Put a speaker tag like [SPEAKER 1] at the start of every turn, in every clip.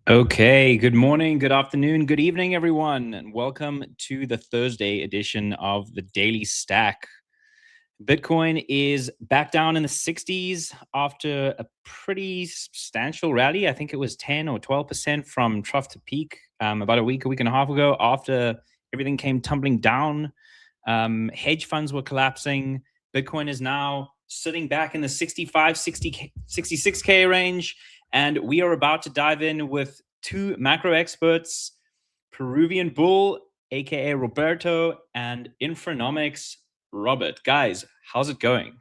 [SPEAKER 1] Okay, good morning, good afternoon, good evening, everyone, and welcome to the Thursday edition of the Daily Stack. Bitcoin is back down in the 60s after a pretty substantial rally. I think it was 10 or 12% from trough to peak about a week and a half ago, after everything came tumbling down. Hedge funds were collapsing. Bitcoin is now sitting back in the 65, 60, 66K range. And we are about to dive in with two macro experts, Peruvian Bull, aka Roberto, and Infranomics Robert. Guys, how's it going?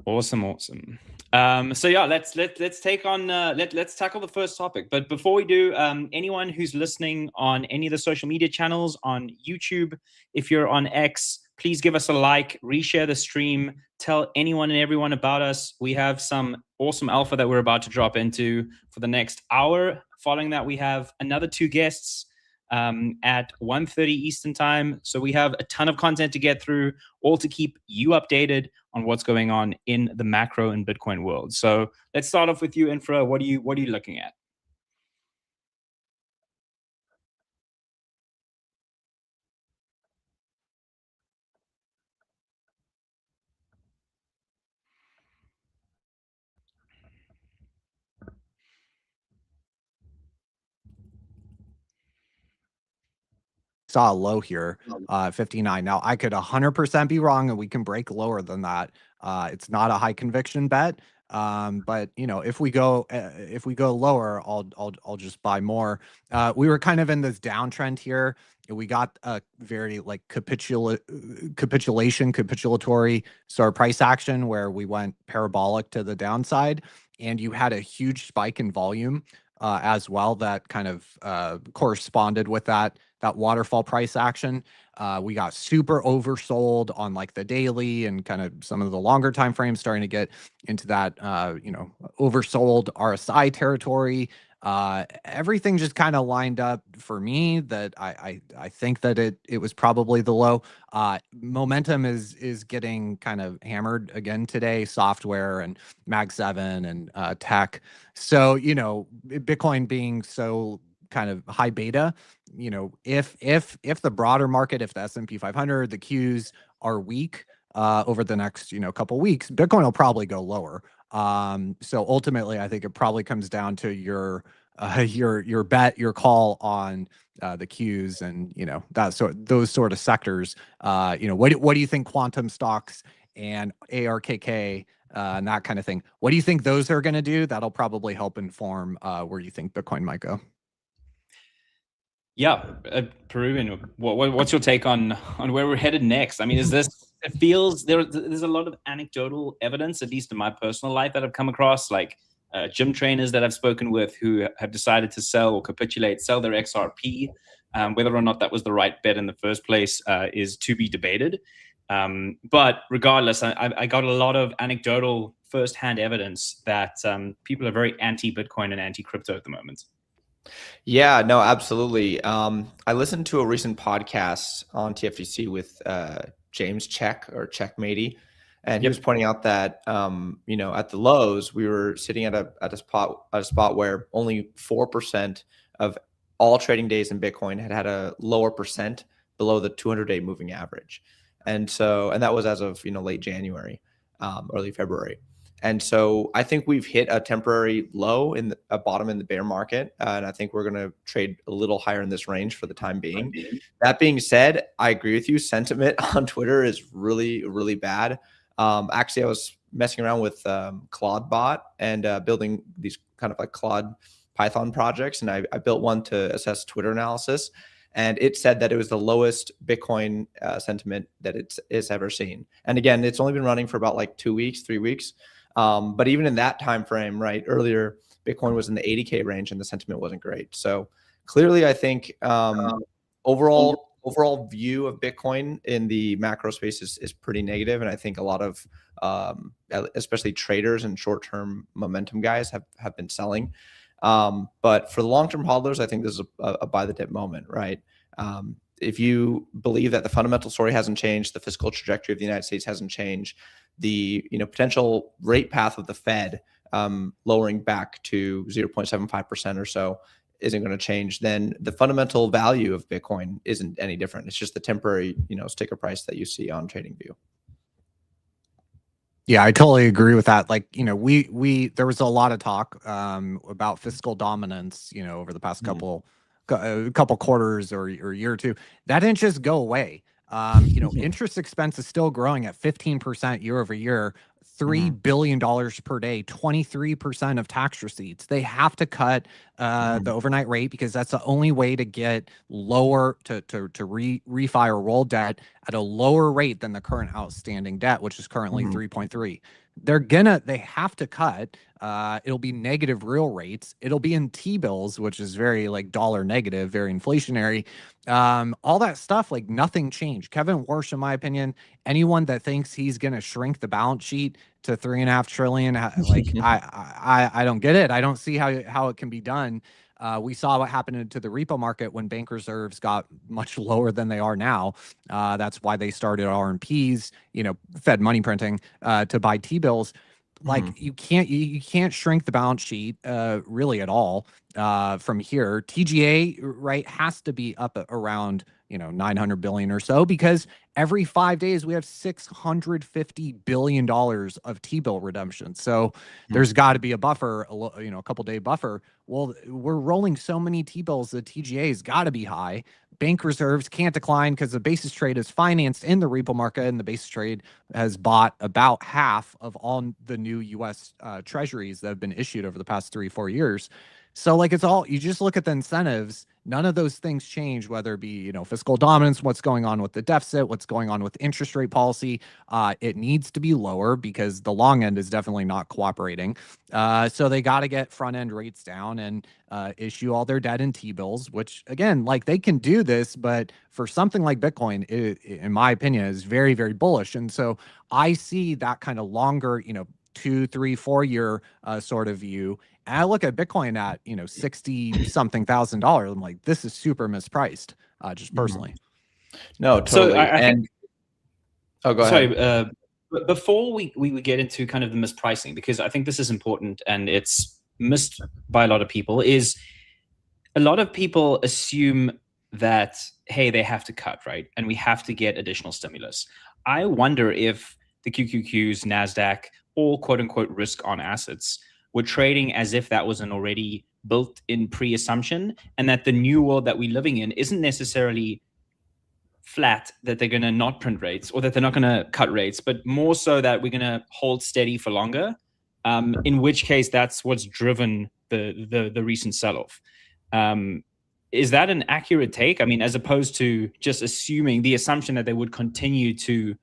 [SPEAKER 1] Awesome. So yeah, let's take on let's tackle the first topic. But before we do, anyone who's listening on any of the social media channels on YouTube, if you're on X, please give us a like, reshare the stream, tell anyone and everyone about us. We have some awesome alpha that we're about to drop into for the next hour. Following that, we have another two guests at 1:30 Eastern time. So we have a ton of content to get through, all to keep you updated on what's going on in the macro and Bitcoin world. So let's start off with you, Infra. What are you looking at?
[SPEAKER 2] Saw a low here, 59. Now I could 100% be wrong, and we can break lower than that. It's not a high conviction bet, but if we go lower, I'll just buy more. We were kind of in this downtrend here. We got a very like capitulatory sort of price action where we went parabolic to the downside, and you had a huge spike in volume as well that kind of corresponded with that waterfall price action. We got super oversold on like the daily and kind of some of the longer time frames, starting to get into that oversold RSI territory. Everything just kind of lined up for me that I think that it was probably the low. Momentum is getting kind of hammered again today, software and Mag 7 and tech. So, Bitcoin being so kind of high beta, if the broader market, if the S&P 500, the Qs are weak over the next, couple weeks, Bitcoin will probably go lower. So ultimately, I think it probably comes down to your bet, your call on the Qs, and those sort of sectors. What do you think quantum stocks and ARKK and that kind of thing? What do you think those are going to do? That'll probably help inform where you think Bitcoin might go.
[SPEAKER 1] Yeah, Peruvian. What's your take on where we're headed next? I mean, is this? It feels there's a lot of anecdotal evidence, at least in my personal life, that I've come across, like gym trainers that I've spoken with who have decided to sell or capitulate, sell their XRP. Whether or not that was the right bet in the first place is to be debated. But regardless, I got a lot of anecdotal firsthand evidence that people are very anti-Bitcoin and anti-crypto at the moment.
[SPEAKER 3] Yeah, no, absolutely. I listened to a recent podcast on TFTC with James Check or Checkmatey, and he was pointing out that at the lows we were sitting at a spot where only 4% of all trading days in Bitcoin had a lower percent below the 200-day moving average, and that was as of late January, early February. And so I think we've hit a temporary low in a bottom in the bear market. And I think we're going to trade a little higher in this range for the time being. That being said, I agree with you. Sentiment on Twitter is really, really bad. Actually, I was messing around with Claude and building these kind of like Claude Python projects. And I built one to assess Twitter analysis. And it said that it was the lowest Bitcoin sentiment that it's ever seen. And again, it's only been running for about like 2 weeks, 3 weeks. But even in that time frame, right, earlier, Bitcoin was in the 80K range and the sentiment wasn't great. So clearly, I think overall view of Bitcoin in the macro space is pretty negative. And I think a lot of especially traders and short-term momentum guys have been selling. But for the long-term hodlers, I think this is a buy the dip moment, right? If you believe that the fundamental story hasn't changed, the fiscal trajectory of the United States hasn't changed, the potential rate path of the Fed lowering back to 0.75% or so isn't going to change, then the fundamental value of Bitcoin isn't any different. It's just the temporary, sticker price that you see on TradingView.
[SPEAKER 2] Yeah, I totally agree with that. Like, there was a lot of talk about fiscal dominance, over the past couple quarters or year or two. That didn't just go away. Interest expense is still growing at 15% year over year, $3 billion per day, 23% of tax receipts. They have to cut the overnight rate because that's the only way to get lower to refi or roll debt at a lower rate than the current outstanding debt, which is currently 3.3. They have to cut. It'll be negative real rates. It'll be in T-bills, which is very like dollar negative, very inflationary. All that stuff, like nothing changed. Kevin Warsh, in my opinion, anyone that thinks he's going to shrink the balance sheet to $3.5 trillion, like I don't get it. I don't see how it can be done. We saw what happened to the repo market when bank reserves got much lower than they are now. That's why they started RMPs, Fed money printing to buy T-bills. Like you can't shrink the balance sheet really at all from here. TGA, right, has to be up around 900 billion or so, because every 5 days we have $650 billion of T-bill redemption. So there's got to be a buffer, a couple day buffer. Well, we're rolling so many T-bills, the TGA has got to be high. Bank reserves can't decline because the basis trade is financed in the repo market, and the basis trade has bought about half of all the new U.S. treasuries that have been issued over the past 3-4 years. So like you just look at the incentives, none of those things change, whether it be, fiscal dominance, what's going on with the deficit, what's going on with interest rate policy. It needs to be lower because the long end is definitely not cooperating. So they got to get front end rates down and issue all their debt in T-bills, which again, like they can do this, but for something like Bitcoin, in my opinion, is very, very bullish. And so I see that kind of longer, 2, 3, 4 year sort of view. And I look at Bitcoin at, 60 something $1,000. I'm like, this is super mispriced, just personally.
[SPEAKER 3] No, totally.
[SPEAKER 1] So I think,
[SPEAKER 3] go ahead.
[SPEAKER 1] But before we get into kind of the mispricing, because I think this is important and it's missed by a lot of people, is a lot of people assume that, hey, they have to cut, right? And we have to get additional stimulus. I wonder if the QQQs, NASDAQ, all quote unquote risk on assets were trading as if that was an already built in pre-assumption, and that the new world that we're living in isn't necessarily flat, that they're going to not print rates or that they're not going to cut rates, but more so that we're going to hold steady for longer, in which case that's what's driven the recent sell-off. Is that an accurate take? I mean, as opposed to just assuming the assumption that they would continue to,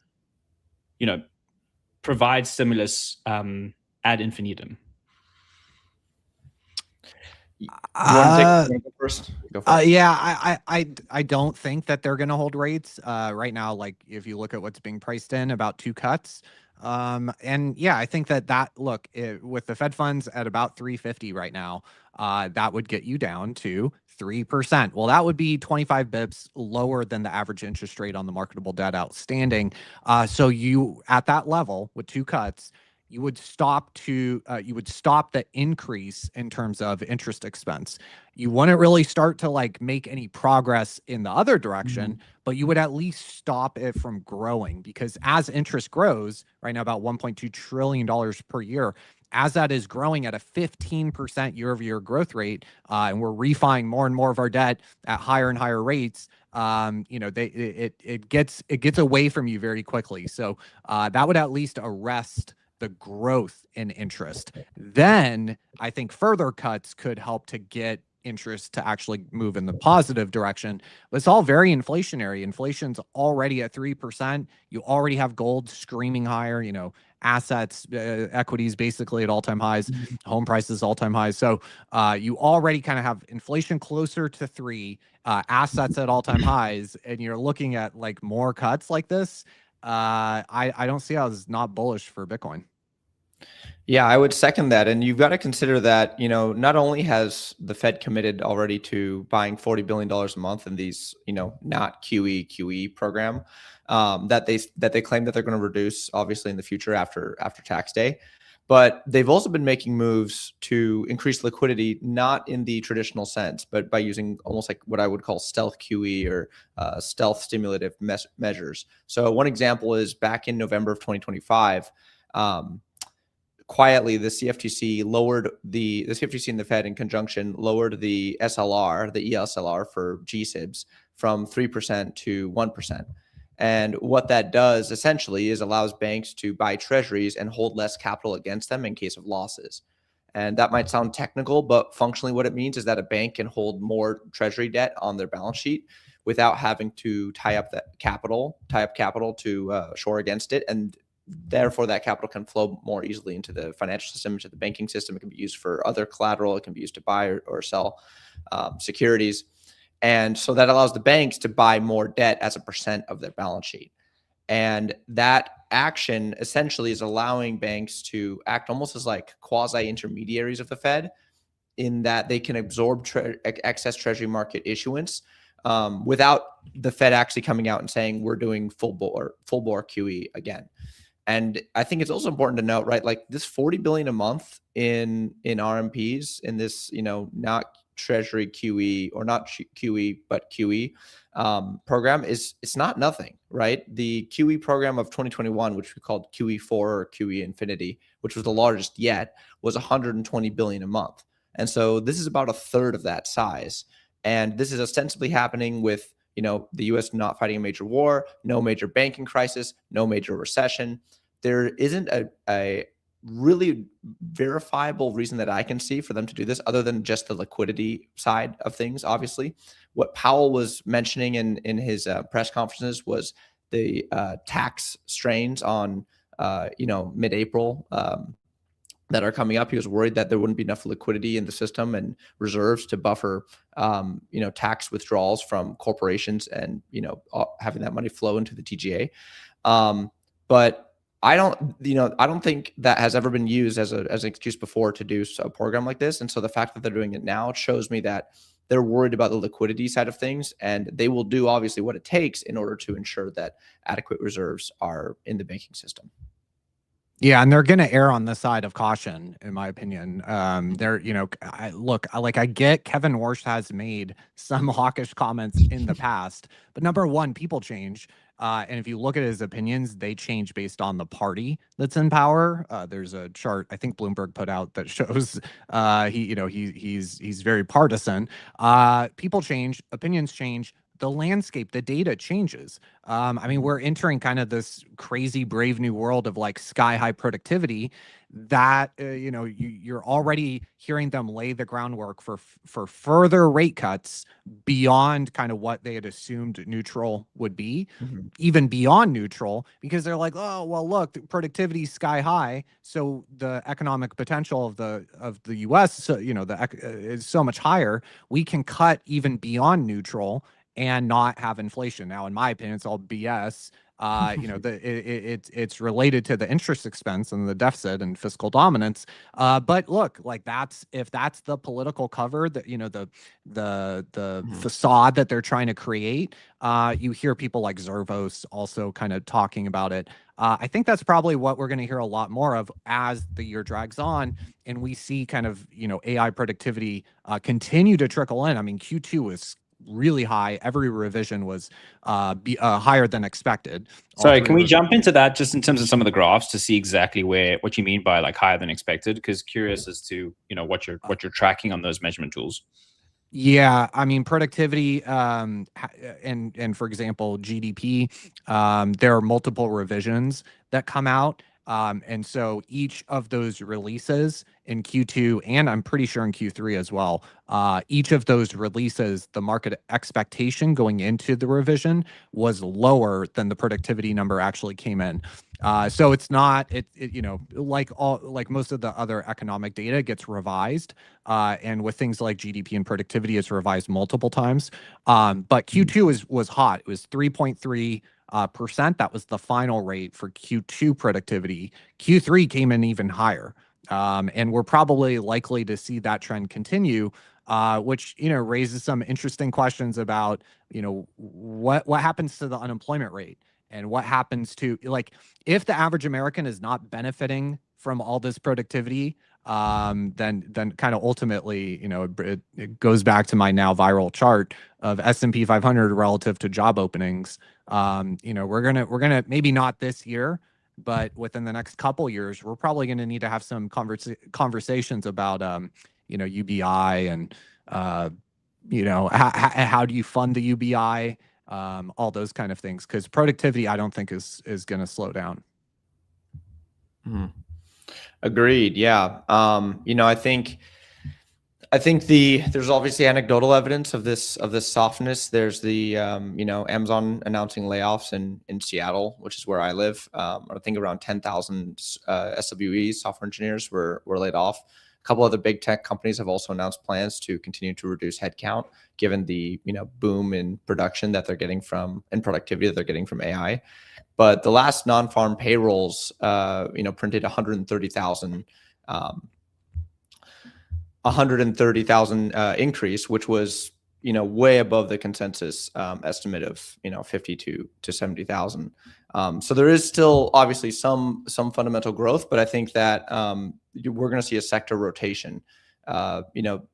[SPEAKER 1] provide stimulus ad infinitum.
[SPEAKER 3] You want to take it first? Go for it.
[SPEAKER 2] Yeah, I don't think that they're going to hold rates right now. Like if you look at what's being priced in, about 2 cuts. And yeah, I think look, with the Fed funds at about 350 right now, that would get you down to 3%. Well, that would be 25 bips lower than the average interest rate on the marketable debt outstanding. So you, at that level with 2 cuts, you would stop the increase in terms of interest expense. You wouldn't really start to like make any progress in the other direction, but you would at least stop it from growing, because as interest grows right now, about $1.2 trillion per year, as that is growing at a 15% year-over-year growth rate, and we're refining more and more of our debt at higher and higher rates, it gets away from you very quickly. So that would at least arrest the growth in interest. Then I think further cuts could help to get interest to actually move in the positive direction. But it's all very inflationary. Inflation's already at 3%. You already have gold screaming higher, assets, equities basically at all-time highs, home prices all-time highs. So you already kind of have inflation closer to 3, assets at all-time highs, and you're looking at like more cuts like this. I don't see how it's not bullish for Bitcoin.
[SPEAKER 3] Yeah, I would second that. And you've got to consider that, not only has the Fed committed already to buying $40 billion a month in these, not QE program, that they claim that they're going to reduce obviously in the future after tax day. But they've also been making moves to increase liquidity, not in the traditional sense, but by using almost like what I would call stealth QE or stealth stimulative measures. So one example is back in November of 2025, quietly the CFTC lowered the CFTC and the Fed in conjunction lowered the SLR, the ESLR for GSIBs from 3% to 1%. And what that does essentially is allows banks to buy treasuries and hold less capital against them in case of losses. And that might sound technical, but functionally what it means is that a bank can hold more treasury debt on their balance sheet without having to tie up capital to shore against it. And therefore that capital can flow more easily into the financial system, into the banking system. It can be used for other collateral. It can be used to buy or sell securities. And so that allows the banks to buy more debt as a percent of their balance sheet. And that action essentially is allowing banks to act almost as like quasi intermediaries of the Fed, in that they can absorb excess treasury market issuance without the Fed actually coming out and saying we're doing full bore QE again. And I think it's also important to note, right, like this 40 billion a month in RMPs in this, not treasury QE or not QE, but QE program it's not nothing, right? The QE program of 2021, which we called QE4 or QE Infinity, which was the largest yet, was 120 billion a month. And so this is about a third of that size. And this is ostensibly happening with, the US not fighting a major war, no major banking crisis, no major recession. There isn't a really verifiable reason that I can see for them to do this other than just the liquidity side of things. Obviously, what Powell was mentioning in his press conferences was the tax strains on, mid-April that are coming up. He was worried that there wouldn't be enough liquidity in the system and reserves to buffer, tax withdrawals from corporations and, having that money flow into the TGA. But I don't think that has ever been used as an excuse before to do a program like this. And so the fact that they're doing it now shows me that they're worried about the liquidity side of things, and they will do obviously what it takes in order to ensure that adequate reserves are in the banking system.
[SPEAKER 2] Yeah, and they're going to err on the side of caution, in my opinion. They're, I get Kevin Warsh has made some hawkish comments in the past, but number one, people change. And if you look at his opinions, they change based on the party that's in power. There's a chart I think Bloomberg put out that shows he's very partisan. People change, opinions change. The landscape, the data changes. We're entering kind of this crazy brave new world of like sky high productivity that, you're already hearing them lay the groundwork for further rate cuts beyond kind of what they had assumed neutral would be, even beyond neutral, because they're like, oh, well, look, productivity sky high. So the economic potential of the US, so, is so much higher. We can cut even beyond neutral and not have inflation. Now, in my opinion, it's all BS. It's related to the interest expense and the deficit and fiscal dominance. But look, like if that's the political cover that the facade that they're trying to create. You hear people like Zervos also kind of talking about it. I think that's probably what we're going to hear a lot more of as the year drags on, and we see kind of AI productivity continue to trickle in. I mean, Q2 is really high. Every revision was higher than expected.
[SPEAKER 1] Sorry, can we jump into that just in terms of some of the graphs to see exactly what you mean by like higher than expected? Because curious as to what you're tracking on those measurement tools.
[SPEAKER 2] Yeah, I mean productivity, and for example GDP, there are multiple revisions that come out. And so each of those releases in Q2, and I'm pretty sure in Q3 as well, each of those releases, the market expectation going into the revision was lower than the productivity number actually came in. So it's not, like most of the other economic data gets revised, and with things like GDP and productivity, it's revised multiple times. But Q2 was hot. It was 3.3%. That was the final rate for Q2 productivity. Q3 came in even higher. And we're probably likely to see that trend continue, which, raises some interesting questions about, what happens to the unemployment rate and what happens to, like, if the average American is not benefiting from all this productivity, then kind of ultimately, it goes back to my now viral chart of S&P 500 relative to job openings. We're gonna maybe not this year, but within the next couple years, we're probably going to need to have some conversations about, UBI and, how do you fund the UBI, all those kind of things, because productivity, I don't think is going to slow down.
[SPEAKER 3] Agreed. Yeah. I think there's obviously anecdotal evidence of this softness. There's the Amazon announcing layoffs in Seattle, which is where I live. I think around 10,000 SWEs, software engineers, were laid off. A couple other big tech companies have also announced plans to continue to reduce headcount, given the boom in production that they're getting from and productivity that they're getting from AI. But the last non-farm payrolls, printed 130,000 increase, which was way above the consensus estimate of 50 to 70,000. So there is still obviously some fundamental growth, but I think that we're going to see a sector rotation.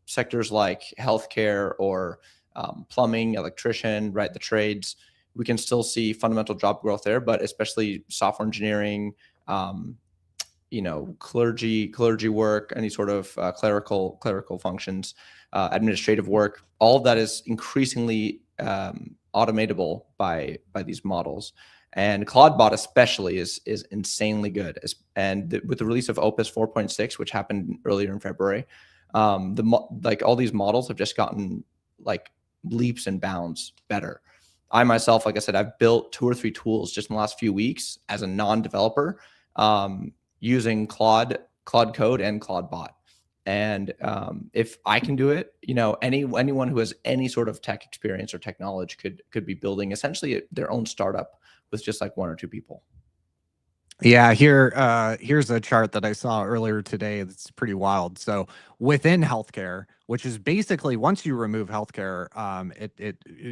[SPEAKER 3] Sectors like healthcare or plumbing, electrician, right, the trades, we can still see fundamental job growth there, but especially software engineering, clergy work, any sort of clerical functions, administrative work, all of that is increasingly automatable by these models. And Claude especially is insanely good. And with the release of Opus 4.6, which happened earlier in February, all these models have just gotten like leaps and bounds better. I myself, like I said, I've built 2 or 3 tools just in the last few weeks as a non-developer, using Claude Code and Claude Bot. And if I can do it, anyone who has any sort of tech experience or tech knowledge could be building essentially their own startup with just like 1 or 2 people.
[SPEAKER 2] Yeah, here's a chart that I saw earlier today that's pretty wild. So within healthcare, which is basically once you remove healthcare,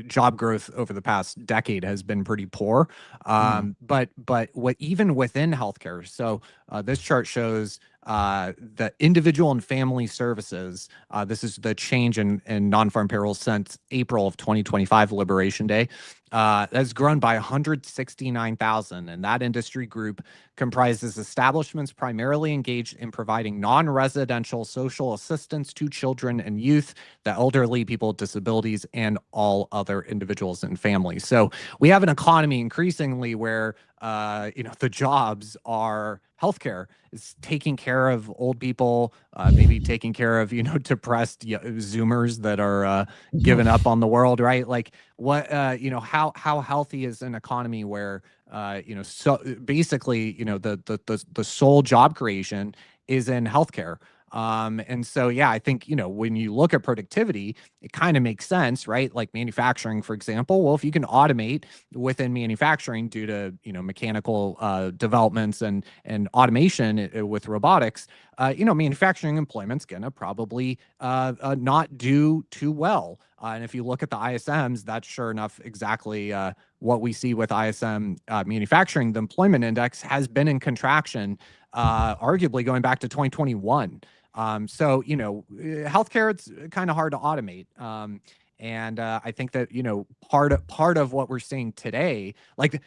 [SPEAKER 2] job growth over the past decade has been pretty poor. But what even within healthcare, so this chart shows the individual and family services. This is the change in non-farm payrolls since April of 2025, Liberation Day. Has grown by 169,000, and that industry group comprises establishments primarily engaged in providing non-residential social assistance to children and youth, the elderly, people with disabilities, and all other individuals and families. So we have an economy increasingly where the jobs are healthcare. It's taking care of old people, maybe taking care of depressed Zoomers that are giving up on the world, right? Like what how healthy is an economy where so basically the sole job creation is in healthcare. And so, yeah, I think, when you look at productivity, it kind of makes sense, right? Like manufacturing, for example. Well, if you can automate within manufacturing due to, mechanical developments and automation with robotics, manufacturing employment's going to probably not do too well. And if you look at the ISMs, that's sure enough exactly what we see with ISM manufacturing. The employment index has been in contraction, arguably going back to 2021. So, healthcare, it's kind of hard to automate. And I think that, part of what we're seeing today, like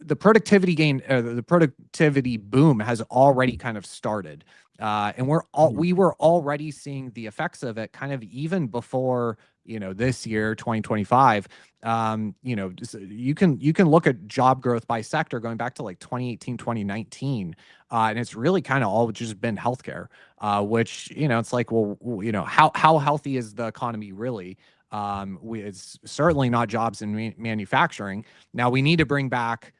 [SPEAKER 2] the productivity gain, the productivity boom has already kind of started. And we were already seeing the effects of it kind of even before, this year, 2025. You can look at job growth by sector going back to like 2018, 2019. And it's really kind of all just been healthcare, which, it's like, well, how healthy is the economy really? It's certainly not jobs in manufacturing. Now we need to bring back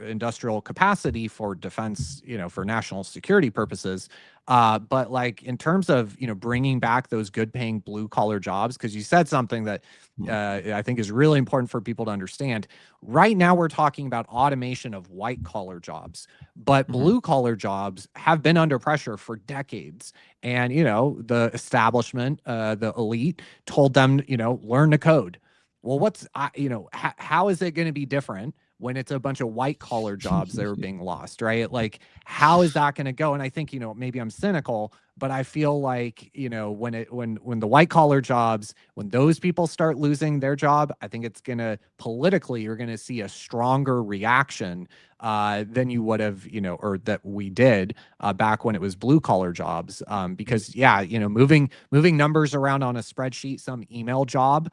[SPEAKER 2] industrial capacity for defense, for national security purposes. But like in terms of, bringing back those good paying blue collar jobs, because you said something that I think is really important for people to understand. Right now, we're talking about automation of white collar jobs, but blue collar jobs have been under pressure for decades. And, the establishment, the elite told them, learn to code. Well, how is it going to be different when it's a bunch of white collar jobs that are being lost, right? Like, how is that going to go? And I think, maybe I'm cynical, but I feel like, when the white collar jobs, when those people start losing their job, I think it's going to politically, you're going to see a stronger reaction than you would have, or that we did back when it was blue collar jobs. Because moving numbers around on a spreadsheet, some email job,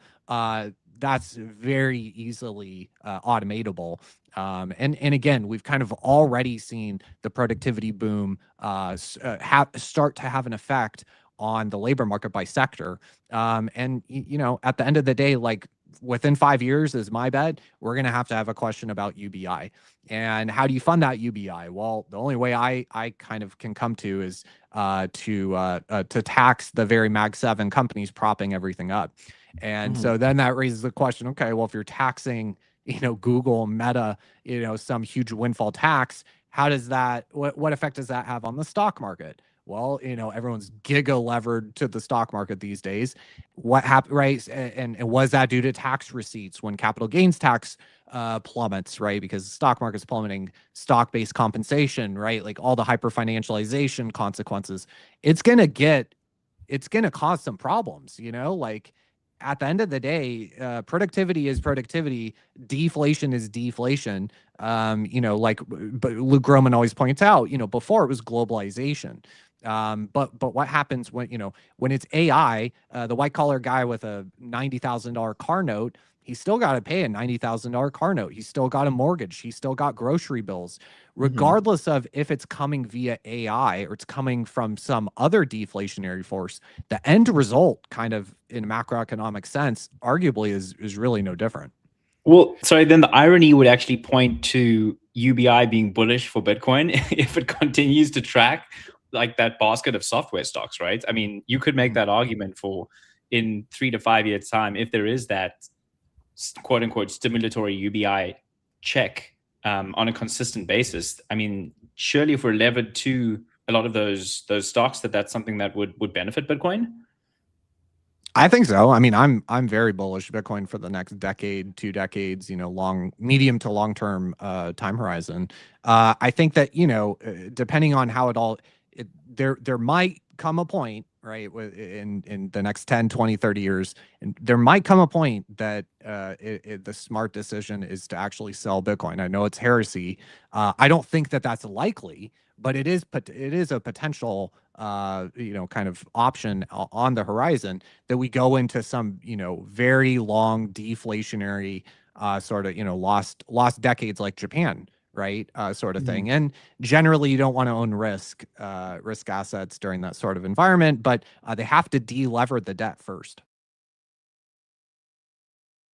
[SPEAKER 2] that's very easily automatable. And again, we've kind of already seen the productivity boom start to have an effect on the labor market by sector. And at the end of the day, like within 5 years is my bet, we're going to have a question about UBI. And how do you fund that UBI? Well, the only way I kind of can come to is to tax the very Mag 7 companies propping everything up. And so then that raises the question, okay, well, if you're taxing, Google, Meta, some huge windfall tax, how does that, what effect does that have on the stock market? Well, everyone's giga levered to the stock market these days. What happened, right? And was that due to tax receipts when capital gains tax plummets, right? Because the stock market's plummeting, stock-based compensation, right? Like all the hyper financialization consequences. It's going to cause some problems, like at the end of the day, productivity is productivity, deflation is deflation. But Luke Groman always points out, before it was globalization. But what happens when it's AI, the white collar guy with a $90,000 car note, he's still got to pay a $90,000 car note. He's still got a mortgage. He's still got grocery bills, regardless of if it's coming via AI or it's coming from some other deflationary force. The end result, kind of in a macroeconomic sense, arguably is really no different.
[SPEAKER 1] Well, sorry, then the irony would actually point to UBI being bullish for Bitcoin if it continues to track like that basket of software stocks, right? I mean, you could make that argument for in 3 to 5 years time, if there is that quote unquote stimulatory UBI check on a consistent basis. I mean, surely if we're levered to a lot of those stocks, that's something that would benefit Bitcoin.
[SPEAKER 2] I think so. I mean, I'm very bullish Bitcoin for the next decade, 2 decades, medium to long term time horizon. I think that, depending on how there might come a point, right, in the next 10, 20, 30 years, and there might come a point that the smart decision is to actually sell Bitcoin. I know it's heresy. I don't think that that's likely, but it is a potential kind of option on the horizon that we go into some very long deflationary sort of lost decades like Japan, right, sort of thing. And generally you don't want to own risk assets during that sort of environment, but they have to de-lever the debt first.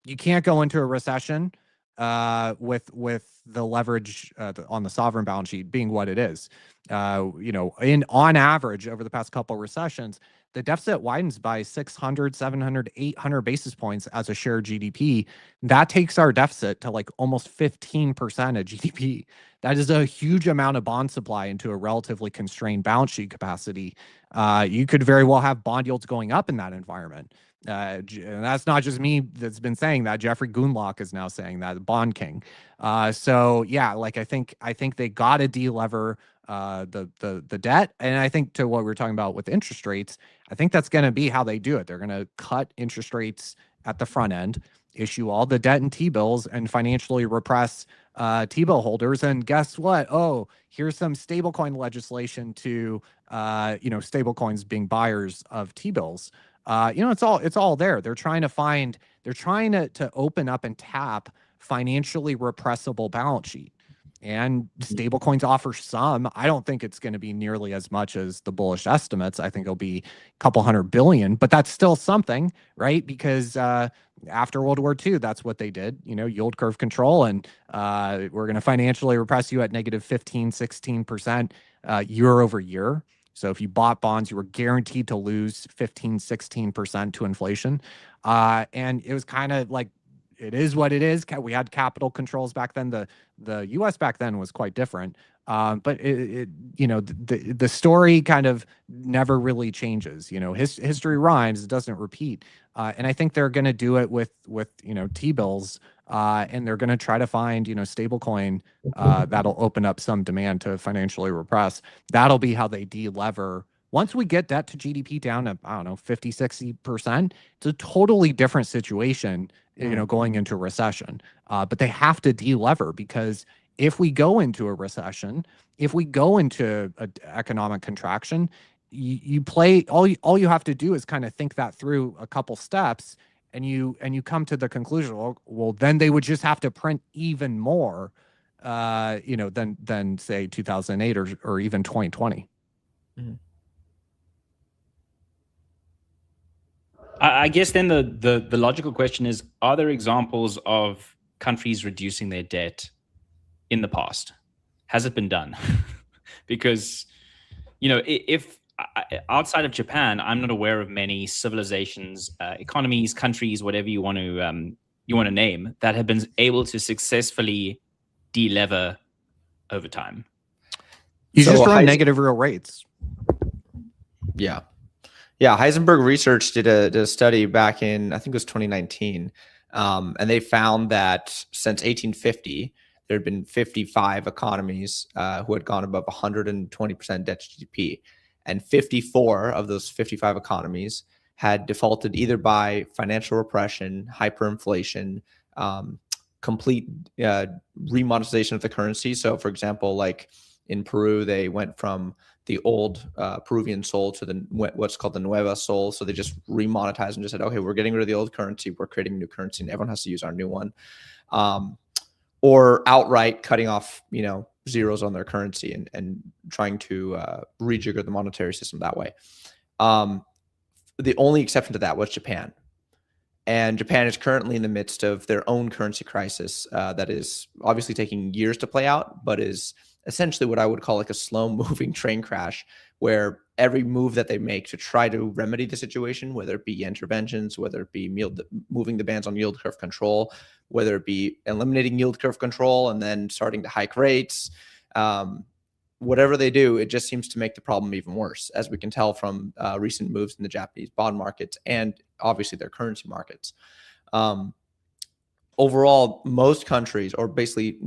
[SPEAKER 2] You can't go into a recession with the leverage on the sovereign balance sheet being what it is. On average over the past couple of recessions, the deficit widens by 600, 700, 800 basis points as a share of GDP. That takes our deficit to like almost 15% of GDP. That is a huge amount of bond supply into a relatively constrained balance sheet capacity. You could very well have bond yields going up in that environment. And that's not just me that's been saying that. Jeffrey Goonlock is now saying that, the bond king. So yeah, like I think they got to de-lever the debt. And I think to what we were talking about with interest rates, I think that's going to be how they do it. They're going to cut interest rates at the front end, issue all the debt and T-bills, and financially repress T-bill holders. And guess what? Oh, here's some stablecoin legislation to stablecoins being buyers of T-bills. It's all there. They're trying to open up and tap financially repressible balance sheet. And stablecoins offer some. I don't think it's going to be nearly as much as the bullish estimates. I think it'll be a couple $100 billion, but that's still something, right? Because after World War II, that's what they did, yield curve control. And we're going to financially repress you at negative 15, 16% year over year. So if you bought bonds, you were guaranteed to lose 15, 16% to inflation. And it was kind of like it is what it is. We had capital controls back then. The U.S. back then was quite different. But the story kind of never really changes. History rhymes, it doesn't repeat. And I think they're going to do it with T-bills, and they're going to try to find stable coin that'll open up some demand to financially repress. That'll be how they de-lever. Once we get debt to GDP down to, I don't know, 50, 60%, it's a totally different situation, going into recession. But they have to de-lever, because if we go into a recession, if we go into an economic contraction, you play, all you have to do is kind of think that through a couple steps, and you come to the conclusion, well, then they would just have to print even more, than say 2008 or even 2020.
[SPEAKER 3] Mm-hmm.
[SPEAKER 1] I guess then the logical question is, are there examples of countries reducing their debt in the past? Has it been done? Because, if outside of Japan, I'm not aware of many civilizations, economies, countries, whatever you want to name, that have been able to successfully de-lever over time.
[SPEAKER 2] You just run negative real rates.
[SPEAKER 3] Yeah. Yeah, Heisenberg Research did a study back in, I think it was 2019, and they found that since 1850, there had been 55 economies who had gone above 120% debt to GDP, and 54 of those 55 economies had defaulted either by financial repression, hyperinflation, complete remonetization of the currency. So, for example, like in Peru, they went from the old Peruvian sol to what's called the nueva sol. So they just remonetized and just said, okay, we're getting rid of the old currency, we're creating a new currency, and everyone has to use our new one. Or outright cutting off, zeros on their currency and trying to rejigger the monetary system that way. The only exception to that was Japan. And Japan is currently in the midst of their own currency crisis that is obviously taking years to play out, but is essentially what I would call like a slow moving train crash, where every move that they make to try to remedy the situation, whether it be interventions, whether it be moving the bands on yield curve control, whether it be eliminating yield curve control and then starting to hike rates, whatever they do, it just seems to make the problem even worse, as we can tell from recent moves in the Japanese bond markets and obviously their currency markets. Overall, most countries, or basically,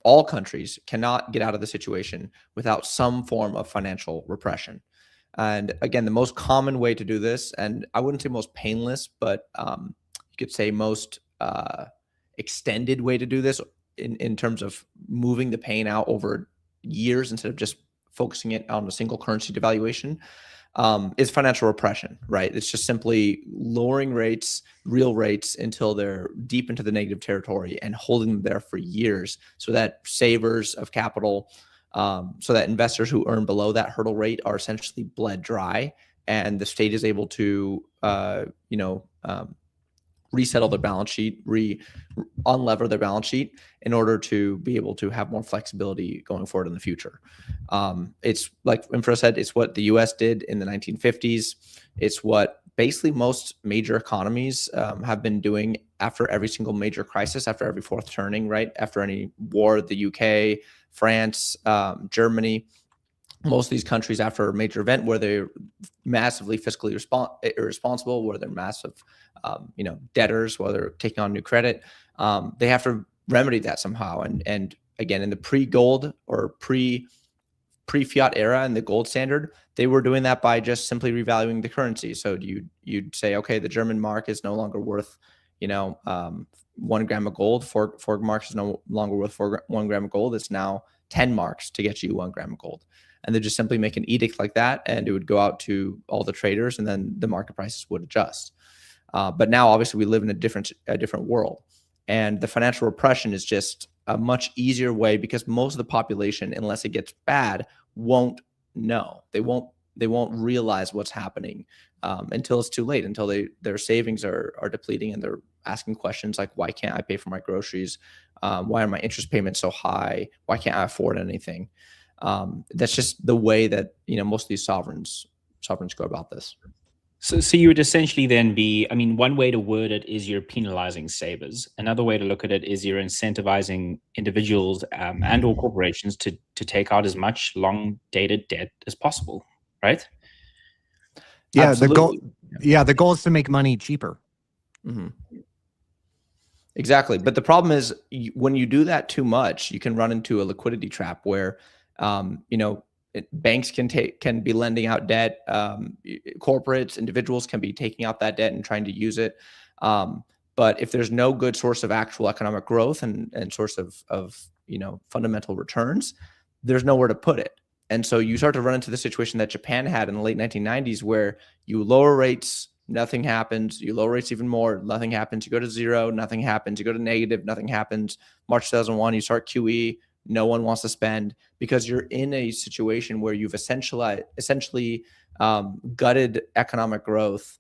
[SPEAKER 3] all countries, cannot get out of the situation without some form of financial repression. And again, the most common way to do this, and I wouldn't say most painless, but you could say most extended way to do this in terms of moving the pain out over years instead of just focusing it on a single currency devaluation, is financial repression, right? It's just simply lowering rates, real rates, until they're deep into the negative territory and holding them there for years, so that savers of capital, so that investors who earn below that hurdle rate are essentially bled dry, and the state is able to, resettle their balance sheet, unlever their balance sheet in order to be able to have more flexibility going forward in the future. It's like Infra said, it's what the US did in the 1950s. It's what basically most major economies have been doing after every single major crisis, after every fourth turning, right? After any war, the UK, France, Germany, most of these countries, after a major event where they're massively fiscally irresponsible, where they're massive, debtors, where they're taking on new credit, they have to remedy that somehow. And again, in the pre-gold or pre-fiat era and the gold standard, they were doing that by just simply revaluing the currency. So you'd say, okay, the German mark is no longer worth, 1 gram of gold. Four marks is no longer worth 1 gram of gold. It's now 10 marks to get you 1 gram of gold. And they just simply make an edict like that, and it would go out to all the traders, and then the market prices would adjust. But now, obviously, we live in a different world, and the financial repression is just a much easier way, because most of the population, unless it gets bad, won't know. They won't realize what's happening until it's too late, until their savings are depleting, and they're asking questions like, why can't I pay for my groceries? Why are my interest payments so high? Why can't I afford anything? That's just the way that most of these sovereigns go about this.
[SPEAKER 1] So you would essentially then be, I mean, one way to word it is you're penalizing savers. Another way to look at it is you're incentivizing individuals and or corporations to take out as much long dated debt as possible, right?
[SPEAKER 2] Yeah,
[SPEAKER 3] Absolutely.
[SPEAKER 2] the goal is to make money cheaper.
[SPEAKER 3] Mm-hmm. Exactly. But the problem is when you do that too much, you can run into a liquidity trap where, banks can be lending out debt. Corporates, individuals can be taking out that debt and trying to use it. But if there's no good source of actual economic growth and source of fundamental returns, there's nowhere to put it. And so you start to run into the situation that Japan had in the late 1990s, where you lower rates, nothing happens. You lower rates even more, nothing happens. You go to zero, nothing happens. You go to negative, nothing happens. March 2001, you start QE, no one wants to spend, because you're in a situation where you've essentially gutted economic growth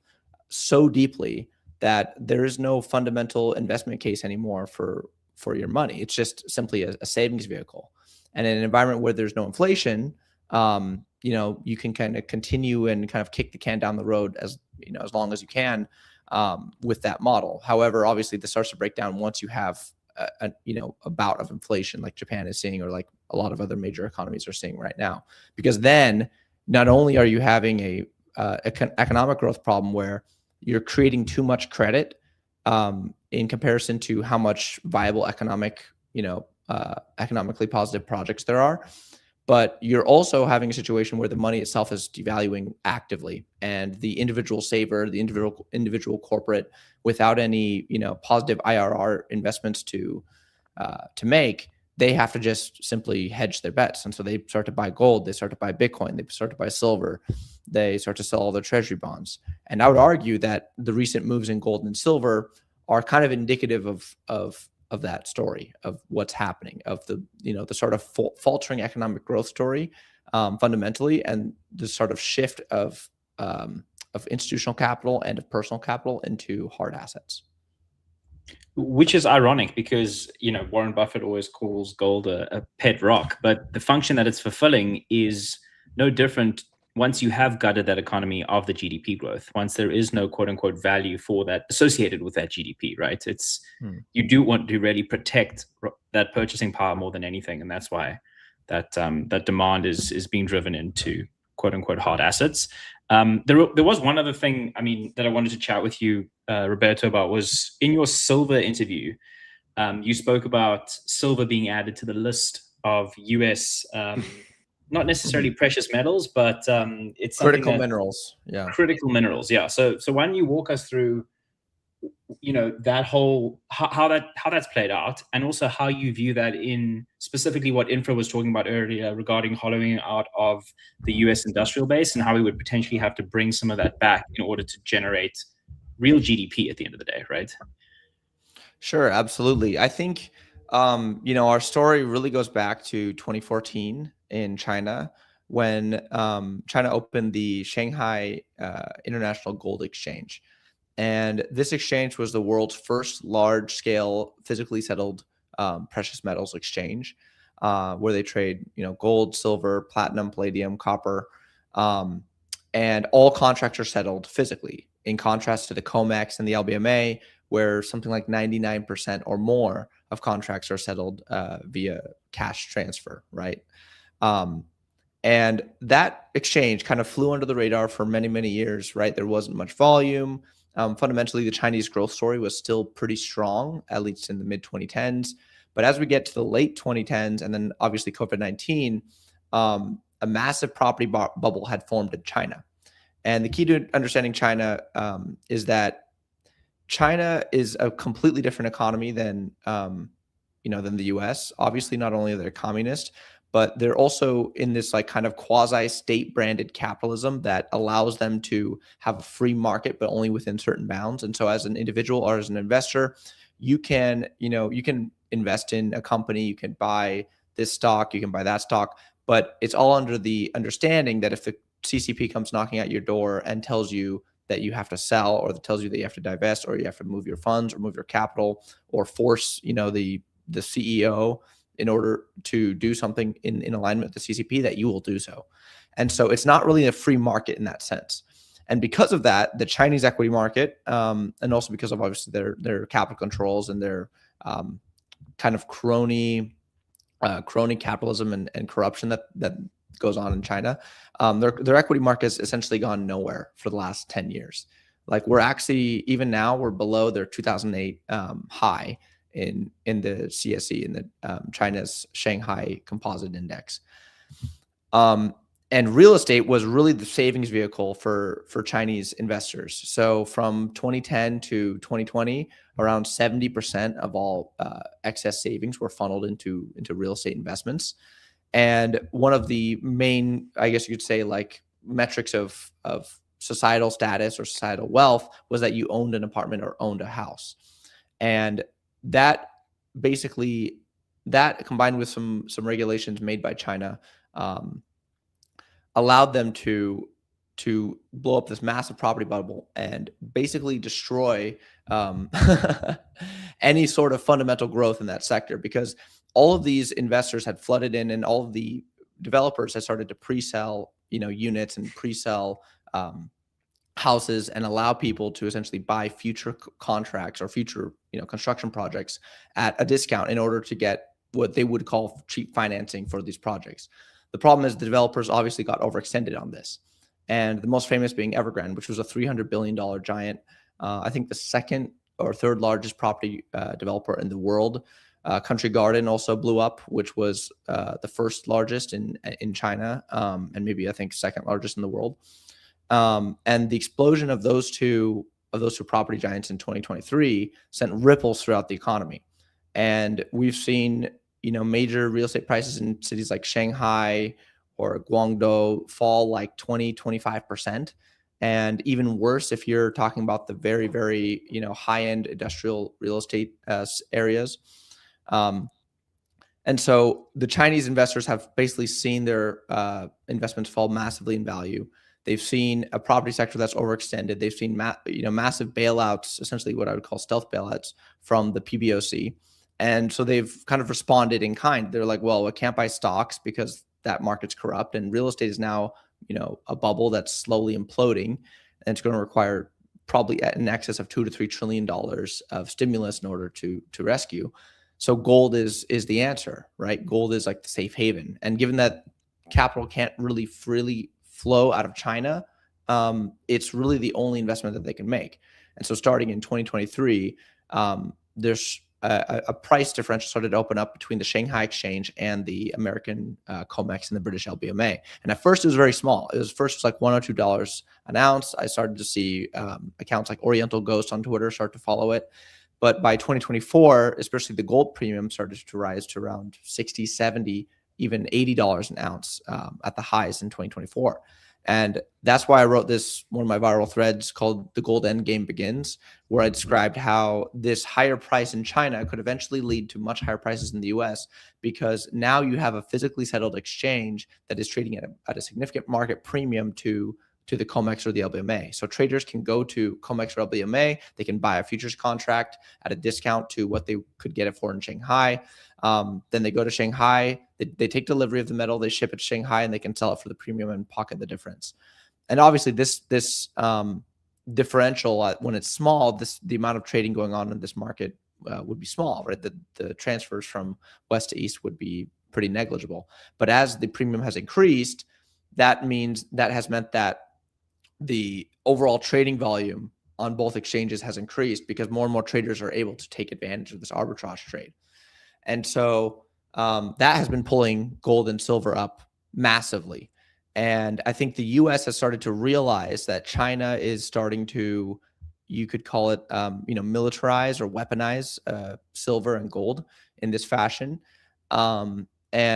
[SPEAKER 3] so deeply that there is no fundamental investment case anymore for your money. It's just simply a savings vehicle. And in an environment where there's no inflation, you can kind of continue and kind of kick the can down the road as long as you can with that model. However, obviously this starts to break down once you have a bout of inflation like Japan is seeing, or like a lot of other major economies are seeing right now. Because then not only are you having a economic growth problem where you're creating too much credit in comparison to how much viable economically positive projects there are, but you're also having a situation where the money itself is devaluing actively, and the individual saver, the individual corporate, without any positive IRR investments to make, they have to just simply hedge their bets. And so they start to buy gold, they start to buy Bitcoin, they start to buy silver, they start to sell all their treasury bonds. And I would argue that the recent moves in gold and silver are kind of indicative of that story, of what's happening, of the sort of faltering economic growth story fundamentally, and the sort of shift of institutional capital and of personal capital into hard assets.
[SPEAKER 1] Which is ironic because Warren Buffett always calls gold a pet rock, but the function that it's fulfilling is no different once you have gutted that economy of the GDP growth, once there is no quote unquote value for that associated with that GDP, right? You do want to really protect that purchasing power more than anything. And that's why that demand is being driven into quote unquote hard assets. There was one other thing, that I wanted to chat with you, Roberto, about, was in your silver interview. You spoke about silver being added to the list of US, not necessarily precious metals, but it's
[SPEAKER 3] critical minerals. Yeah.
[SPEAKER 1] Critical minerals. Yeah. So why don't you walk us through, that whole, how that's played out, and also how you view that in specifically what Infra was talking about earlier regarding hollowing out of the US industrial base, and how we would potentially have to bring some of that back in order to generate real GDP at the end of the day, right?
[SPEAKER 3] Sure, absolutely. I think our story really goes back to 2014 in China, when China opened the Shanghai International Gold Exchange. And this exchange was the world's first large-scale, physically settled precious metals exchange, where they trade, gold, silver, platinum, palladium, copper, and all contracts are settled physically. In contrast to the COMEX and the LBMA, where something like 99% or more of contracts are settled via cash transfer, right? And that exchange kind of flew under the radar for many, many years, right? There wasn't much volume. Fundamentally, the Chinese growth story was still pretty strong, at least in the mid 2010s. But as we get to the late 2010s, and then obviously COVID-19, a massive property bubble had formed in China. And the key to understanding China is that China is a completely different economy than the US. Obviously, not only are they communist, but they're also in this like kind of quasi state branded capitalism that allows them to have a free market, but only within certain bounds. And so as an individual or as an investor, you can invest in a company, you can buy this stock, you can buy that stock, but it's all under the understanding that if the CCP comes knocking at your door and tells you that you have to sell, or that tells you that you have to divest, or you have to move your funds or move your capital, or force, the CEO in order to do something in alignment with the CCP, that you will do so. And so it's not really a free market in that sense. And because of that, the Chinese equity market, and also because of obviously their capital controls and their kind of crony capitalism and corruption that goes on in China, their equity market has essentially gone nowhere for the last 10 years. Like we're actually, even now, we're below their 2008 high in the CSE, in the China's Shanghai Composite Index. And real estate was really the savings vehicle for Chinese investors. So from 2010 to 2020, around 70% of all excess savings were funneled into real estate investments. And one of the main, I guess you could say, like metrics of societal status or societal wealth was that you owned an apartment or owned a house. And that basically, that combined with some regulations made by China, allowed them to blow up this massive property bubble and basically destroy any sort of fundamental growth in that sector, because all of these investors had flooded in, and all of the developers had started to pre-sell, units and pre-sell houses, and allow people to essentially buy future contracts or future, construction projects at a discount in order to get what they would call cheap financing for these projects. The problem is the developers obviously got overextended on this. And the most famous being Evergrande, which was a $300 billion giant, I think the second or third largest property developer in the world. Country Garden also blew up, which was the first largest in China, and maybe I think second largest in the world. And the explosion of those two property giants in 2023 sent ripples throughout the economy. And we've seen, major real estate prices in cities like Shanghai or Guangdong fall like 20-25%. And even worse, if you're talking about the very, very, high-end industrial real estate areas. And so the Chinese investors have basically seen their investments fall massively in value. They've seen a property sector that's overextended. They've seen massive bailouts, essentially what I would call stealth bailouts from the PBOC. And so they've kind of responded in kind. They're like, well, I can't buy stocks because that market's corrupt, and real estate is now, a bubble that's slowly imploding, and it's going to require probably in excess of $2 to $3 trillion of stimulus in order to rescue. So gold is the answer, right? Gold is like the safe haven. And given that capital can't really freely flow out of China, it's really the only investment that they can make. And so starting in 2023, there's a price differential started to open up between the Shanghai Exchange and the American COMEX and the British LBMA. And at first it was very small. It was like $1 or $2 an ounce. I started to see accounts like Oriental Ghost on Twitter start to follow it. But by 2024, especially the gold premium started to rise to around 60, 70, even $80 an ounce at the highs in 2024. And that's why I wrote one of my viral threads called The Gold Endgame Begins, where I described how this higher price in China could eventually lead to much higher prices in the US, because now you have a physically settled exchange that is trading at a significant market premium to the COMEX or the LBMA. So traders can go to COMEX or LBMA, they can buy a futures contract at a discount to what they could get it for in Shanghai. Then they go to Shanghai, they take delivery of the metal, they ship it to Shanghai, and they can sell it for the premium and pocket the difference. And obviously this differential, when it's small, the amount of trading going on in this market would be small, right? The transfers from west to east would be pretty negligible. But as the premium has increased, that has meant that the overall trading volume on both exchanges has increased, because more and more traders are able to take advantage of this arbitrage trade. And so that has been pulling gold and silver up massively. And I think the US has started to realize that China is starting to, you could call it, militarize or weaponize silver and gold in this fashion. And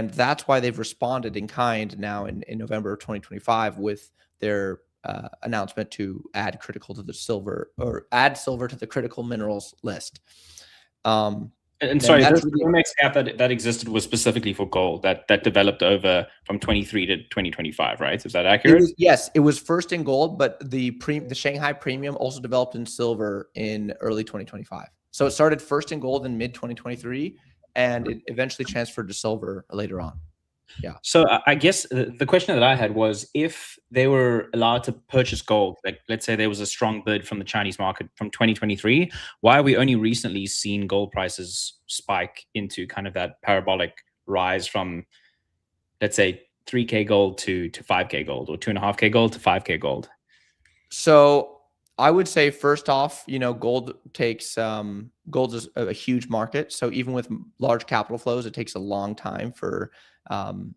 [SPEAKER 3] that's why they've responded in kind now in November of 2025 with their announcement to add silver to the critical minerals list.
[SPEAKER 1] And sorry, the COMEX gap that existed was specifically for gold that developed over from 23 to 2025, right? Is that accurate?
[SPEAKER 3] Yes, it was first in gold, but the Shanghai premium also developed in silver in early 2025. So it started first in gold in mid 2023, and it eventually transferred to silver later on. Yeah.
[SPEAKER 1] So I guess the question that I had was, if they were allowed to purchase gold, like let's say there was a strong bid from the Chinese market from 2023, why are we only recently seen gold prices spike into kind of that parabolic rise from, let's say, 3K gold to 5K gold, or 2.5K gold to 5K gold?
[SPEAKER 3] So I would say first off, gold is a huge market. So even with large capital flows, it takes a long time for the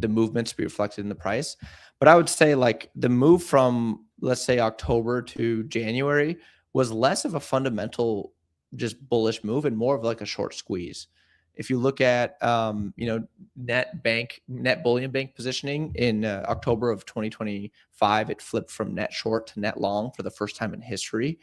[SPEAKER 3] movements to be reflected in the price. But I would say like the move from, let's say, October to January was less of a fundamental just bullish move and more of like a short squeeze. If you look at net bullion bank positioning in October of 2025, it flipped from net short to net long for the first time in history.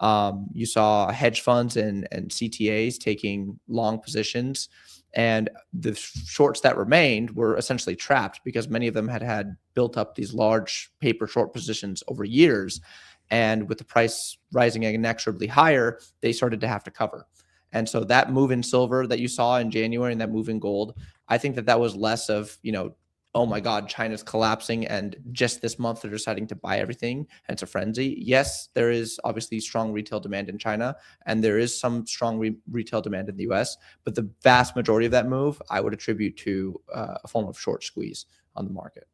[SPEAKER 3] You saw hedge funds and CTAs taking long positions, and the shorts that remained were essentially trapped because many of them had built up these large paper short positions over years. And with the price rising inexorably higher, they started to have to cover. And so that move in silver that you saw in January and that move in gold, I think that was less of, oh my God, China's collapsing and just this month they're deciding to buy everything and it's a frenzy. Yes, there is obviously strong retail demand in China and there is some strong retail demand in the US, but the vast majority of that move I would attribute to a form of short squeeze on the market.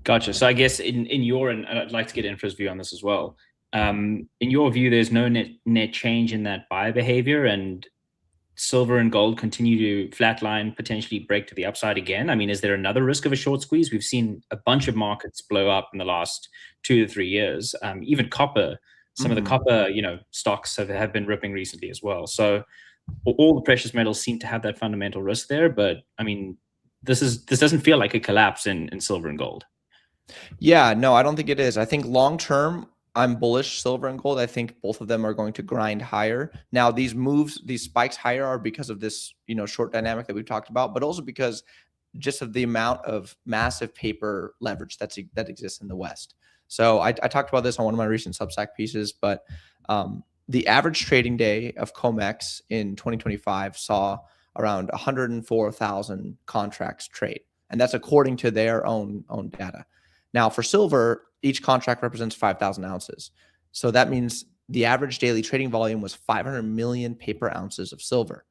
[SPEAKER 1] Gotcha. So I guess in your, and I'd like to get Infra's view on this as well. In your view, there's no net change in that buyer behavior, and silver and gold continue to flatline, potentially break to the upside again. I mean, is there another risk of a short squeeze? We've seen a bunch of markets blow up in the last 2 to 3 years. Even copper, some of the copper, stocks have been ripping recently as well. So all the precious metals seem to have that fundamental risk there. But I mean, this doesn't feel like a collapse in silver and gold.
[SPEAKER 3] Yeah, no, I don't think it is. I think long term, I'm bullish silver and gold. I think both of them are going to grind higher. Now, these spikes higher are because of this, short dynamic that we've talked about, but also because just of the amount of massive paper leverage that exists in the West. So I talked about this on one of my recent Substack pieces, but the average trading day of COMEX in 2025 saw around 104,000 contracts trade, and that's according to their own data. Now, for silver, each contract represents 5,000 ounces. So that means the average daily trading volume was 500 million paper ounces of silver.